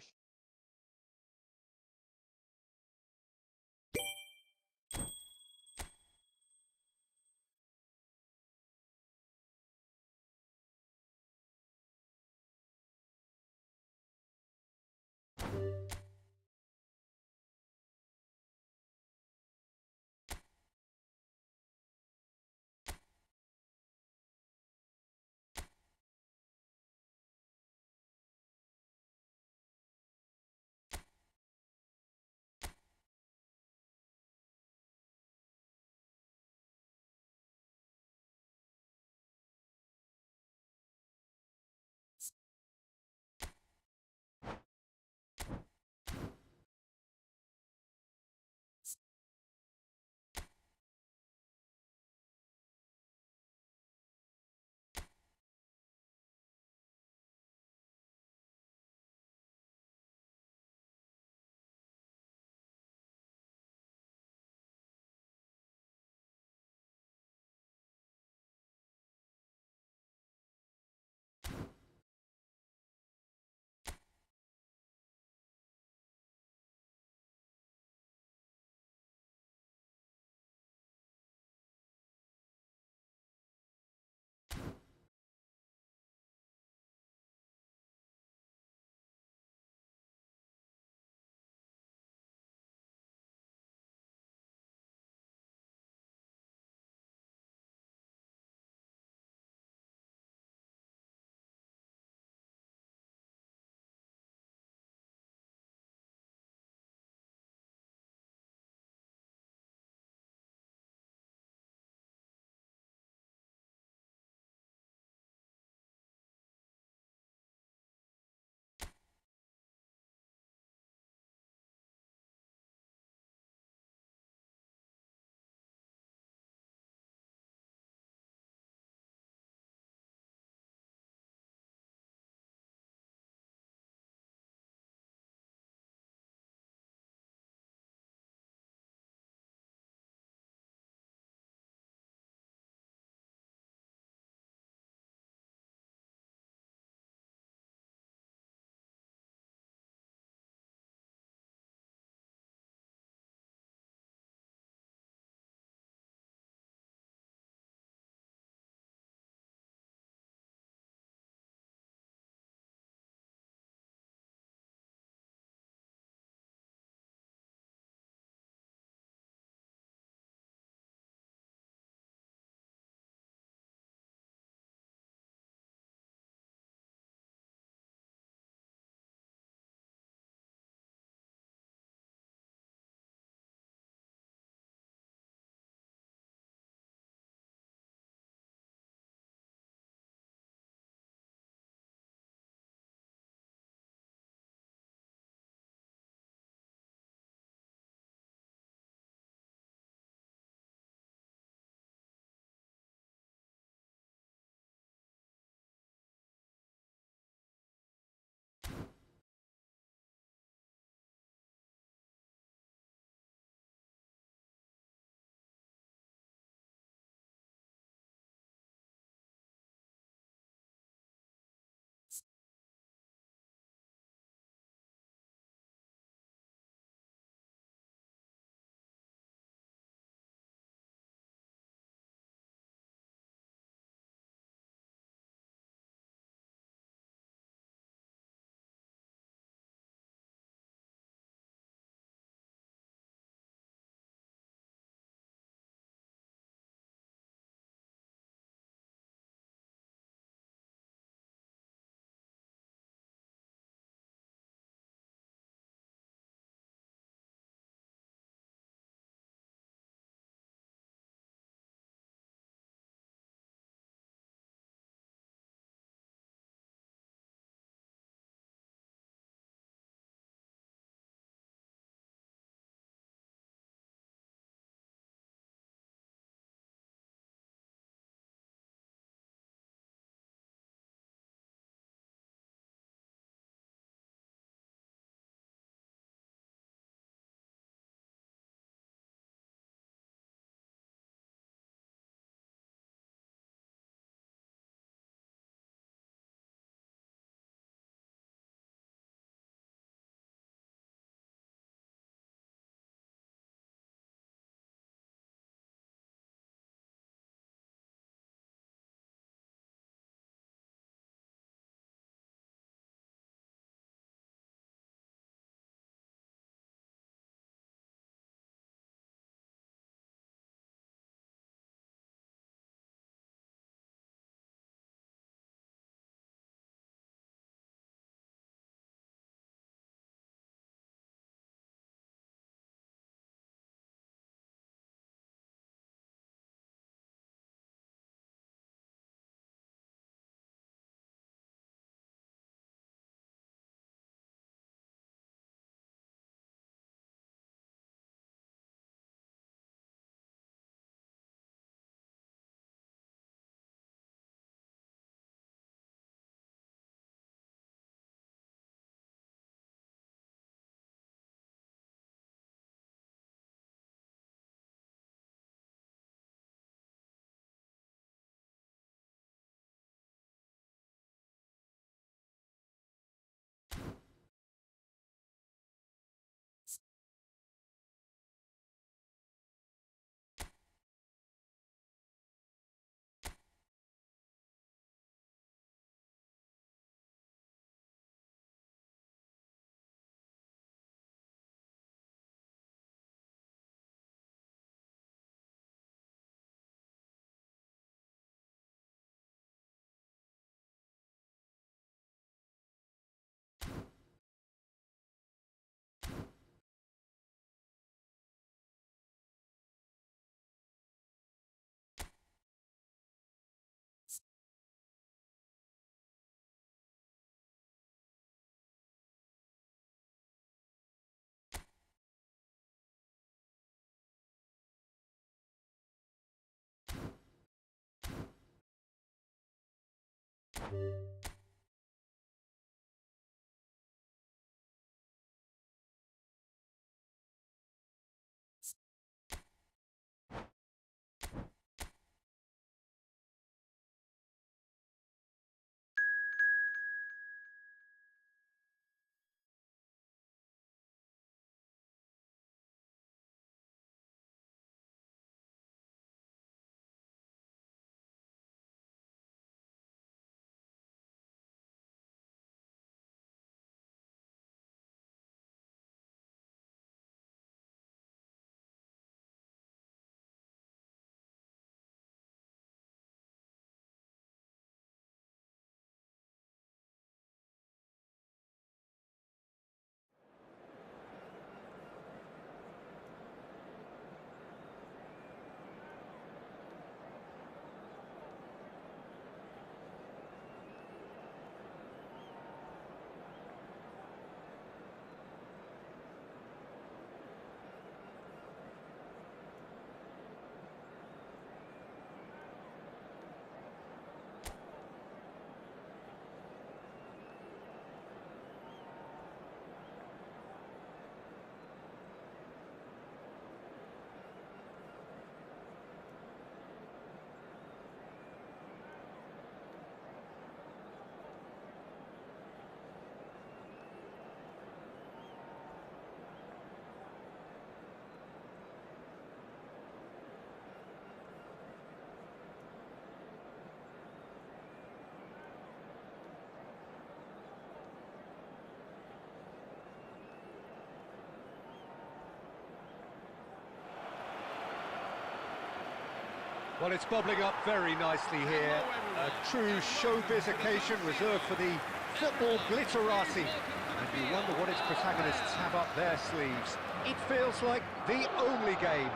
Well, it's bubbling up very nicely here. A true showbiz occasion reserved for the football glitterati. And you wonder what its protagonists have up their sleeves. It feels like the only game.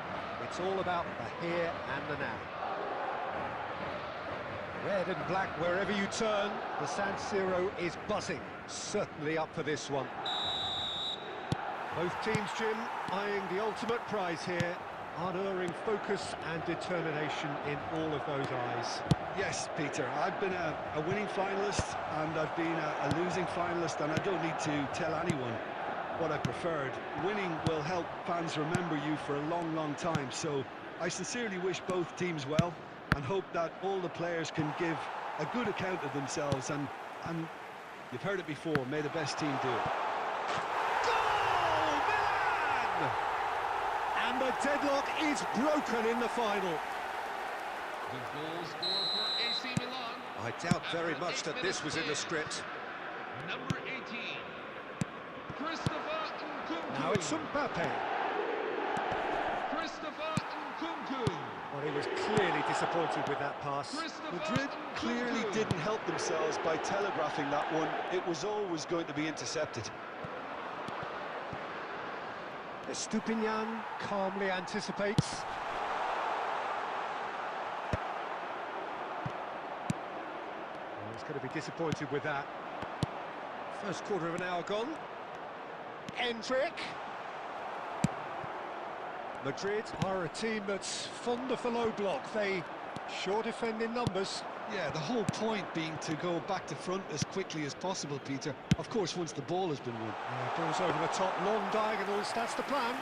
It's all about the here and the now. Red and black wherever you turn. The San Siro is buzzing. Certainly up for this one. Both teams, Jim, eyeing the ultimate prize here. Unerring focus and determination in all of those eyes. Yes, Peter, I've been a winning finalist and I've been a losing finalist, and I don't need to tell anyone what I preferred. Winning will help fans remember you for a long, long time, so I sincerely wish both teams well and hope that all the players can give a good account of themselves, and you've heard it before, may the best team do it. Goal, Milan! And the deadlock is broken in the final. The goal scored for AC Milan. I doubt very much that this was in the script. Number 18, Christopher Nkunku. Now it's Mbappe. Christopher Nkunku. Well, he was clearly disappointed with that pass. Madrid clearly didn't help themselves by telegraphing that one. It was always going to be intercepted. Estupinian calmly anticipates. Well, he's going to be disappointed with that. First quarter of an hour gone. Endrick. Madrid are a team that's fond of the low block. They sure defend in numbers. Yeah, the whole point being to go back to front as quickly as possible, Peter. Of course, once the ball has been won. Ball's over the top, long diagonals, that's the plan.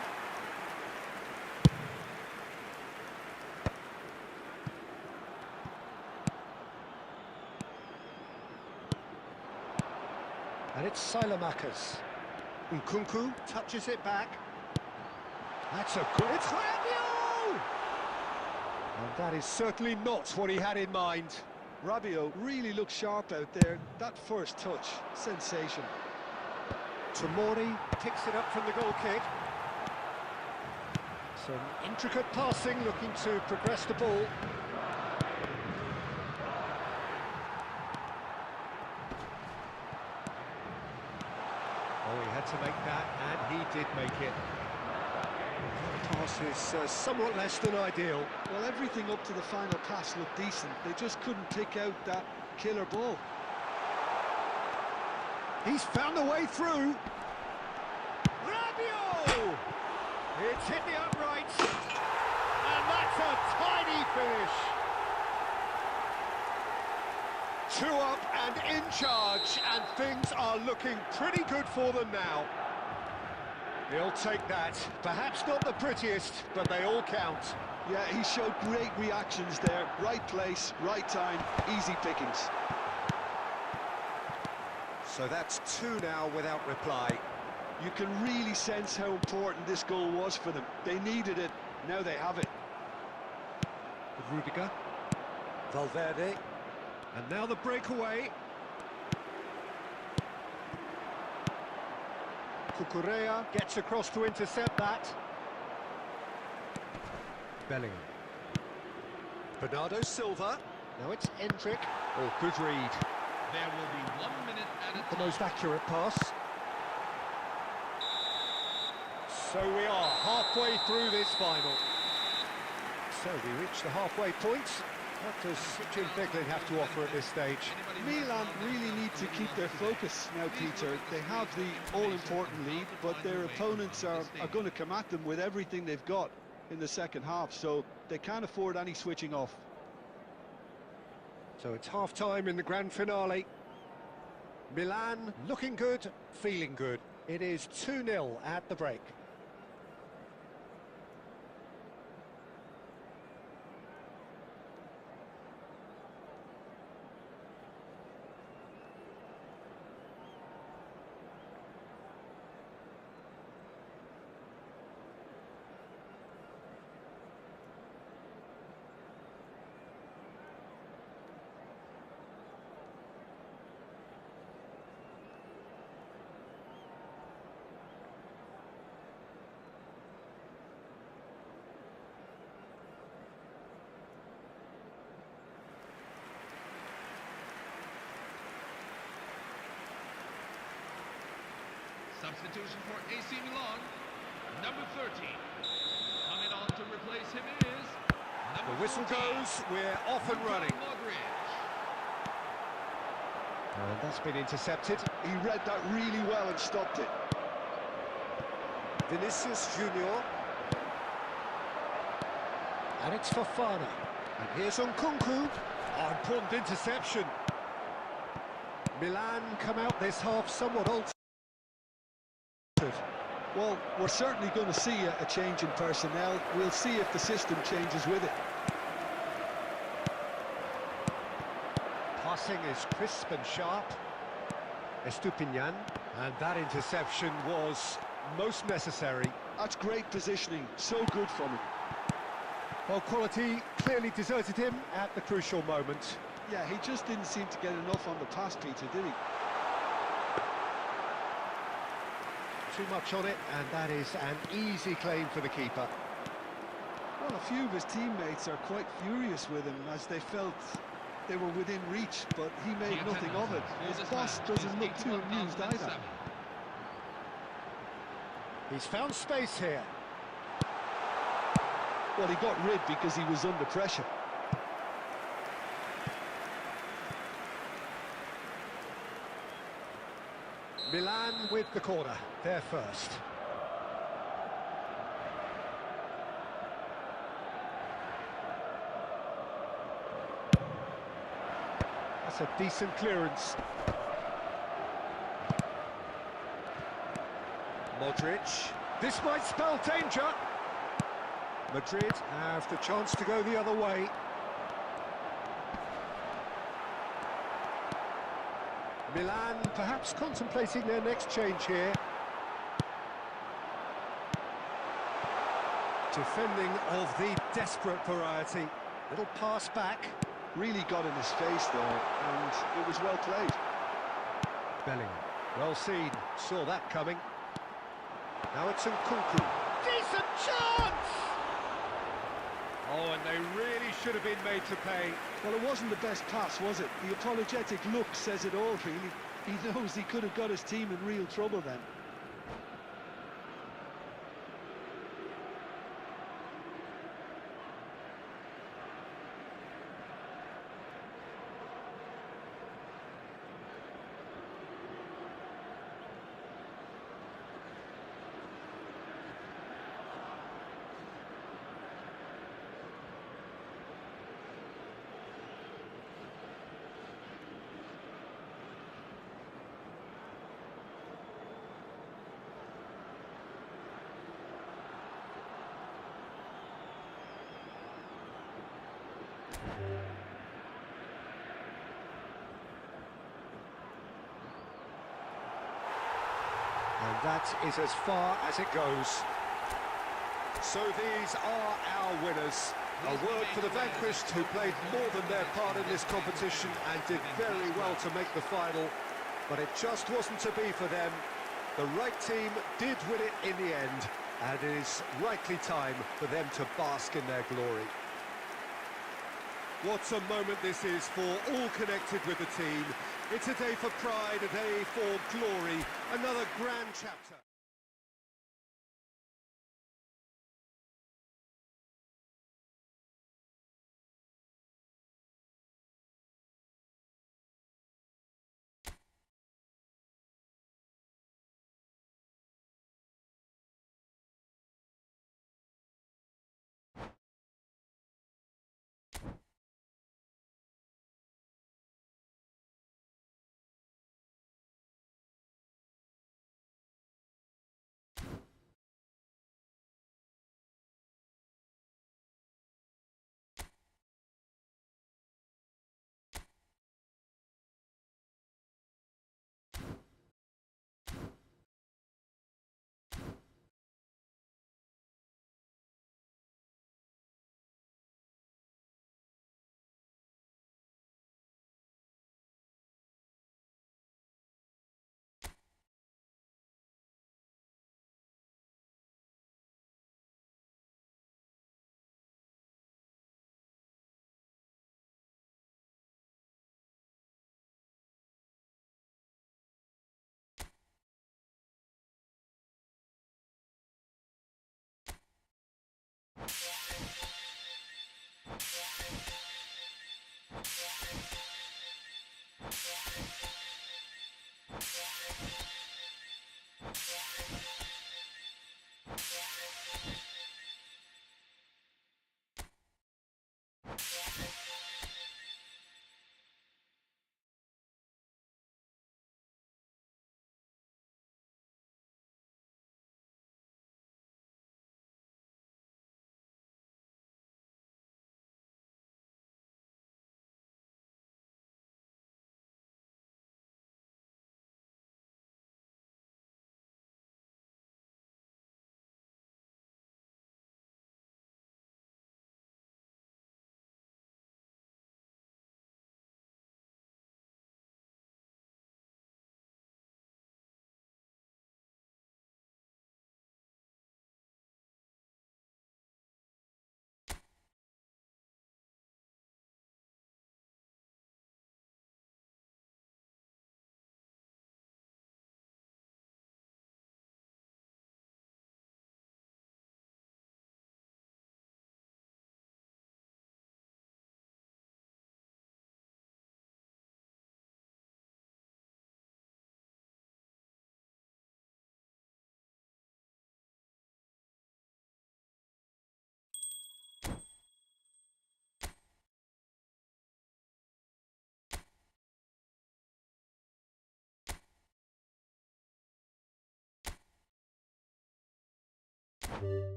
And it's Silamakers. Nkunku touches it back. That's a good... It's Rabiot! And that is certainly not what he had in mind. Rabiot really looked sharp out there. That first touch, sensation. Tomori picks it up from the goal kick. Some intricate passing, looking to progress the ball. Oh, he had to make that, and he did make it. The pass is somewhat less than ideal. Well, everything up to the final pass looked decent. They just couldn't pick out that killer ball. He's found a way through. Rabiot! It's hit the uprights. And that's a tidy finish. 2 up and And in charge, and things are looking pretty good for them now. He'll take that. Perhaps not the prettiest, but they all count. Yeah, he showed great reactions there. Right place, right time, easy pickings. So that's 2 now without reply. You can really sense how important this goal was for them. They needed it, now they have it. Rudiger. Valverde. And now the breakaway. Cucurella gets across to intercept that. Bellingham. Bernardo Silva. Now it's Endrick. Oh, good read. There will be 1 minute at a time. The most accurate pass. So we are halfway through this final. So we reach the halfway point. What does Jim Beglin have to offer at this stage? Milan really need to keep their focus now, Peter. They have the all-important lead, but their opponents are going to come at them with everything they've got in the second half, so they can't afford any switching off. So it's half-time in the grand finale. Milan looking good, feeling good. It is 2-0 at the break. Substitution for AC Milan, number 30. Coming on to replace him is number The whistle 14, goes, we're off and running. Modric. And that's been intercepted. He read that really well and stopped it. Vinicius Junior. And it's Fofana. And here's Nkunku. Oh, important interception. Milan come out this half somewhat altered. Well, we're certainly going to see a change in personnel. We'll see if the system changes with it. Passing is crisp and sharp. Estupinian. And that interception was most necessary. That's great positioning, so good from him. Well, quality clearly deserted him at the crucial moment. Yeah, he just didn't seem to get enough on the pass, Peter, did he? Too much on it, and that is an easy claim for the keeper. Well, a few of his teammates are quite furious with him as they felt they were within reach, but he made nothing of it. His boss doesn't look too amused either. He's found space here. Well, he got rid because he was under pressure. Milan with the corner, they're first. That's a decent clearance. Modric. This might spell danger. Madrid have the chance to go the other way. Milan perhaps contemplating their next change here. Defending of the desperate variety. Little pass back. Really got in his face there, and it was well played. Bellingham. Well seen. Saw that coming. Now it's Nkunku. Decent chance! Oh, and they really should have been made to pay. Well, it wasn't the best pass, was it? The apologetic look says it all, really. He knows he could have got his team in real trouble then. And that is as far as it goes. So these are our winners. A word for the vanquished, who played more than their part in this competition and did very well to make the final. But it just wasn't to be for them. The right team did win it in the end, and it is rightly time for them to bask in their glory. What a moment this is for all connected with the team. It's a day for pride, a day for glory, another grand chapter.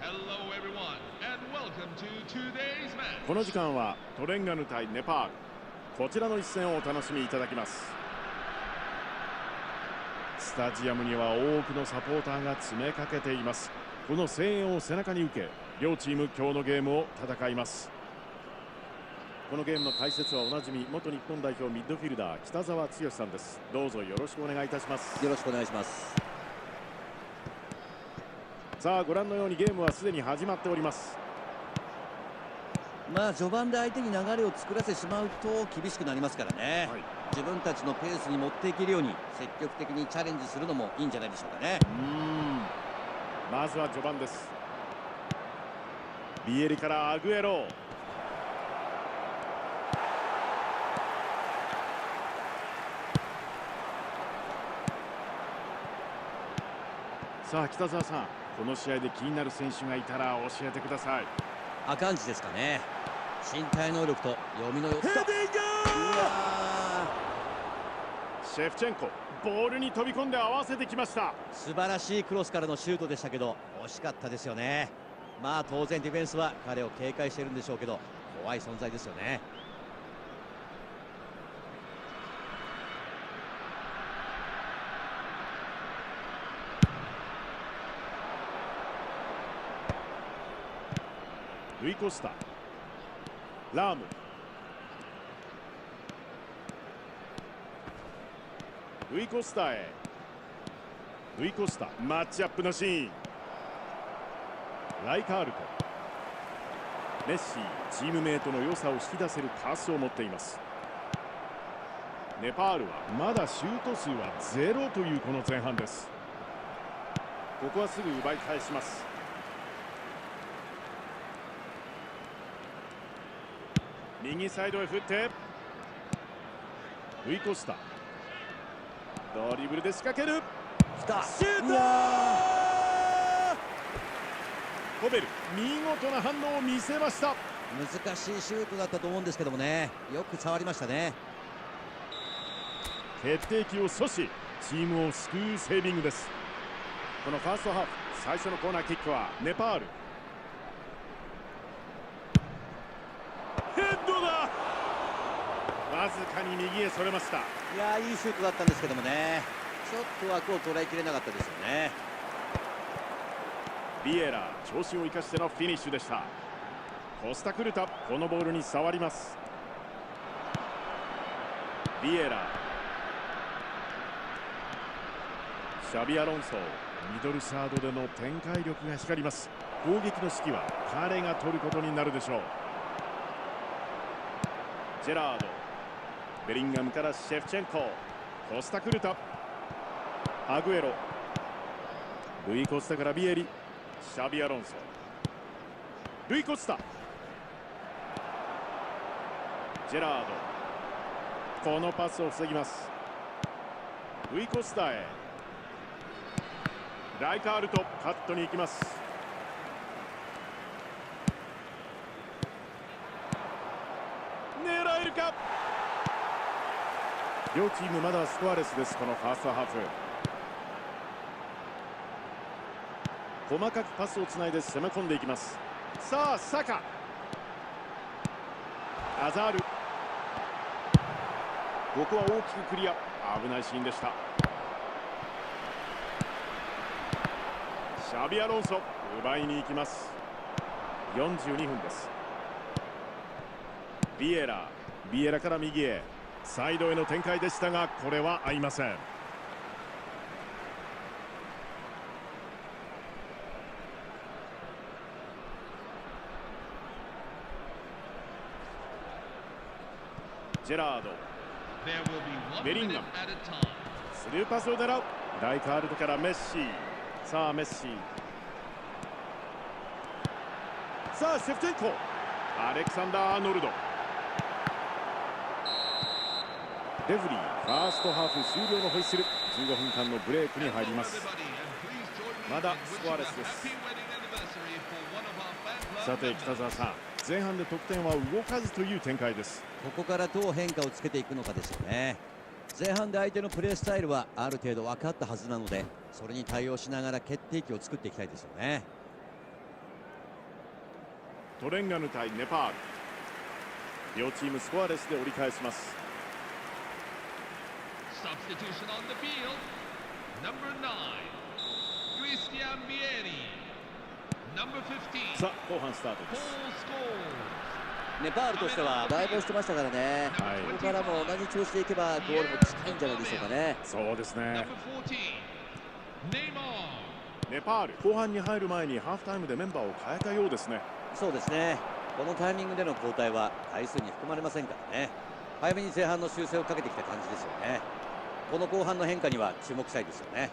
Hello everyone and welcome to today's match. この時間はトレンガヌ対ネパール、こちらの一戦をお楽しみいただきます。スタジアムには多くのサポーターが詰めかけています。この声援を背中に受け、両チーム今日のゲームを戦います。このゲームの解説はおなじみ元日本代表ミッドフィルダー北澤剛さんです。どうぞよろしくお願いいたします。よろしくお願いします。さあご覧のようにゲームはすでに始まっております。序盤で相手に流れを作らせてしまうと厳しくなりますからね、はい、自分たちのペースに持っていけるように積極的にチャレンジするのもいいんじゃないでしょうかね。まずは序盤です。ビエリからアグエロ。さあ北澤さん、この試合で気になる選手がいたら教えてください。アカンジですかね。身体能力と読みの良さ。ヘディング。シェフチェンコ、ボールに飛び込んで合わせてきました。素晴らしいクロスからのシュートでしたけど惜しかったですよね。当然ディフェンスは彼を警戒しているんでしょうけど怖い存在ですよね。ルイコスタ、ラーム、ルイコスタへ。ルイコスタ、マッチアップのシーン。ライカールト、メッシ、チームメートの良さを引き出せるパスを持っています。ネパールはまだシュート数は0というこの前半です。ここはすぐ奪い返します。右サイドへ振ってルイコスタ、ドリブルで仕掛ける。シュート。コベル、見事な反応を見せました。難しいシュートだったと思うんですけどもね、よく触りましたね。決定機を阻止、チームを救うセービングです。このファーストハーフ最初のコーナーキックはネパール。ヘッドだ。わずかに右へそれました。いいシュートだったんですけどもね、ちょっと枠を捉えきれなかったですよね。ビエラ、長身を生かしてのフィニッシュでした。コスタクルタ、このボールに触ります。ビエラ、シャビアロンソ、ミドルサードでの展開力が光ります。攻撃の指揮は彼が取ることになるでしょう。ジェラード、ベリンガムからシェフチェンコ、コスタクルタ、アグエロ、ルイコスタからビエリ、シャビアロンソ、ルイコスタ、ジェラード、このパスを防ぎます。ルイコスタへ、ライカールト、カットに行きます。狙えるか。両チームまだスコアレスです。このファーストハーフ、細かくパスをつないで攻め込んでいきます。さあサカ、アザール、ここは大きくクリア。危ないシーンでした。シャビアロンソ、奪いに行きます。42分です。ビエラ、ビエラから右へ、サイドへの展開でしたがこれは合いません。ジェラード、ベリンガム、スルーパスを狙う。ライカールトからメッシ。さあメッシ、さあシェフチェンコ、アレクサンダー・アーノルド、レフリー、ファーストハーフ終了のホイッスル。15分間のブレークに入ります。まだスコアレスです。さて北澤さん、前半で得点は動かずという展開です。ここからどう変化をつけていくのかですよね。前半で相手のプレースタイルはある程度分かったはずなので、それに対応しながら決定機を作っていきたいですよね。トレンガヌ対ネパール。両チームスコアレスで折り返します。Substitution on the field. Number 9, Christian Vieri. Number 15. さあ後半スタートです。ネパールとしてはだいぶしてましたからね、ここからも同じ調子でいけばゴールも近いんじゃないでしょうかね。そうですね。 Number 14, Neymar. ネパール後半に入る前にハーフタイムでメンバーを変えたようですね。そうですね、このタイミングでの交代は回数に含まれませんからね。早めに前半の修正をかけてきた感じですよね。この後半の変化には注目したいですよね。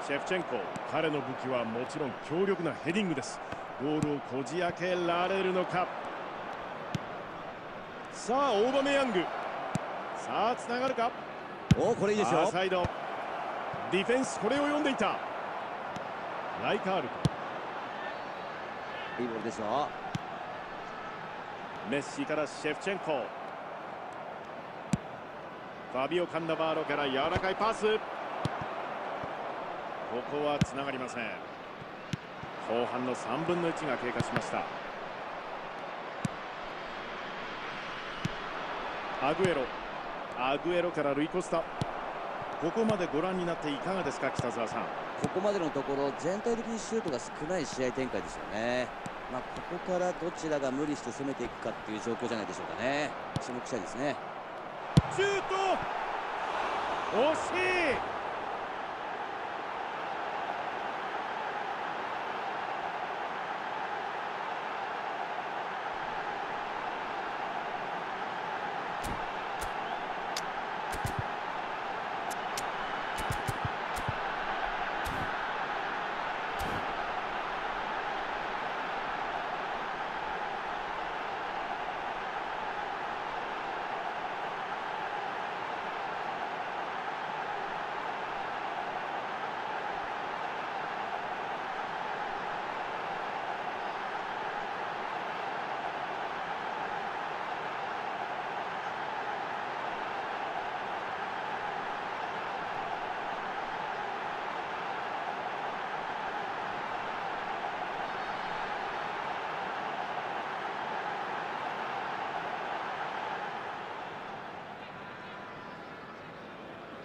シェフチェンコ、彼の武器はもちろん強力なヘディングです。ゴールをこじ開けられるのか。さあオーバメヤング、さあつながるか。お、これいいですよ。サイドディフェンス、これを読んでいた。ライカールト、いいボールですよ。メッシからシェフチェンコ、ファビオ・カンナバーロから柔らかいパス。ここはつながりません。後半の3分の1が経過しました。アグエロからルイ・コスタ。ここまでご覧になっていかがですか、北澤さん。ここまでのところ全体的にシュートが少ない試合展開ですよね。ここからどちらが無理して攻めていくかっていう状況じゃないでしょうかね。注目したいですね。シュート惜しい。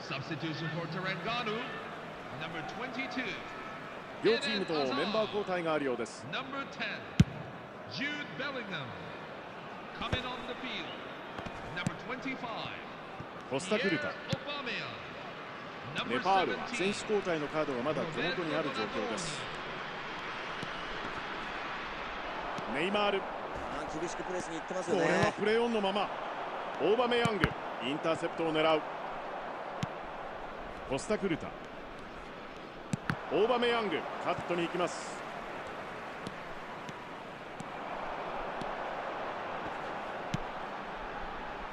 Substitution for Terengganu. Number 22. 両チームとメンバー交代があるようです。 Number 10, Jude Bellingham. Coming on the field. Number 25, コスタクルタ。 Aubameyang. ネ Number パールは選手 17, 交代のカードがまだ手元にある状況です。ネイマール、厳しくプレスに行ってますこよね。れはプレーオンのまま。オーバメヤング、インターセプトを狙う。コスタクルタ、オーバメヤング、カットに行きます。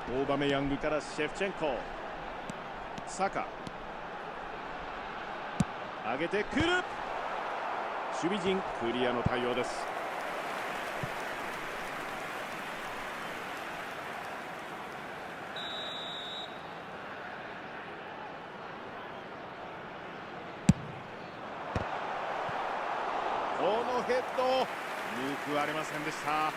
オーバメヤングからシェフチェンコ、サカ、上げてくる。守備陣クリアの対応です。このヘッド報われませんでした。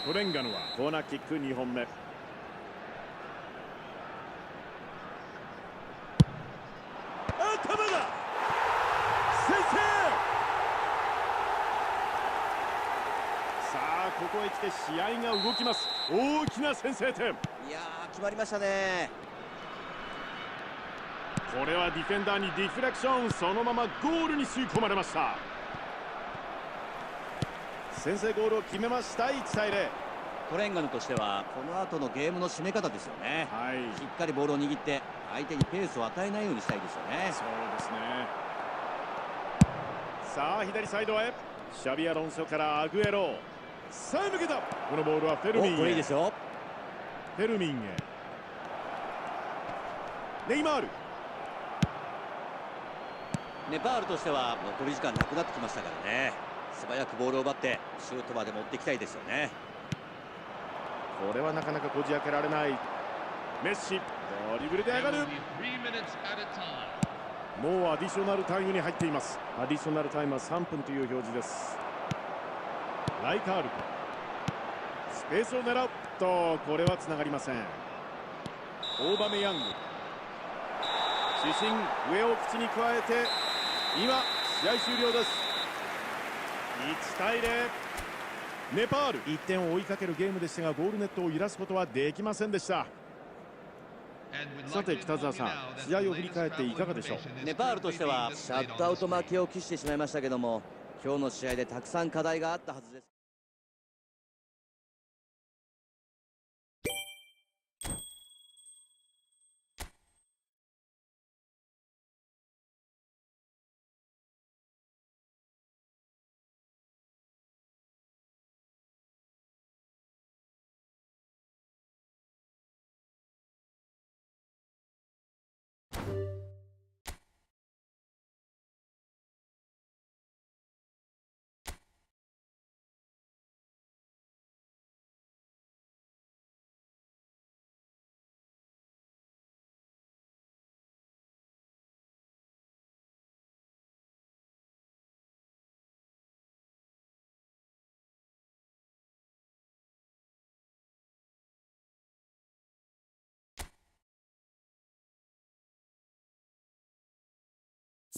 トレンガヌはコーナーキック2本目。頭だ、先生。さあここへ来て試合が動きます。大きな先制点。いやー、決まりましたね。これはディフェンダーにディフレクション、そのままゴールに吸い込まれました。先制ゴールを決めました。1対0。トレンガヌとしてはこの後のゲームの締め方ですよね。はい、しっかりボールを握って相手にペースを与えないようにしたいですよね。そうですね。さあ左サイドへ、シャビアロンソからアグエロ、さあ抜けた。このボールはフェルミンへ。これいいですよ。フェルミンへ、ネイマール。ネパールとしては残り時間なくなってきましたからね。素早くボールを奪ってシュートまで持っていきたいですよね。これはなかなかこじ開けられない。メッシドリブルで上がる。 3 minutes at a time. もうアディショナルタイムに入っています。アディショナルタイムは3分という表示です。ライカールト、スペースを狙うと、これはつながりません。オーバメヤング、主審上を口に加えて、今試合終了です。1対0、ネパール1点を追いかけるゲームでしたが、ゴールネットを揺らすことはできませんでした。さて北澤さん、試合を振り返っていかがでしょう。ネパールとしてはシャットアウト負けを喫してしまいましたけども、今日の試合でたくさん課題があったはずです。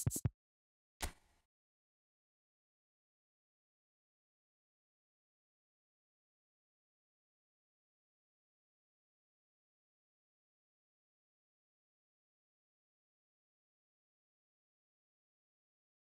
you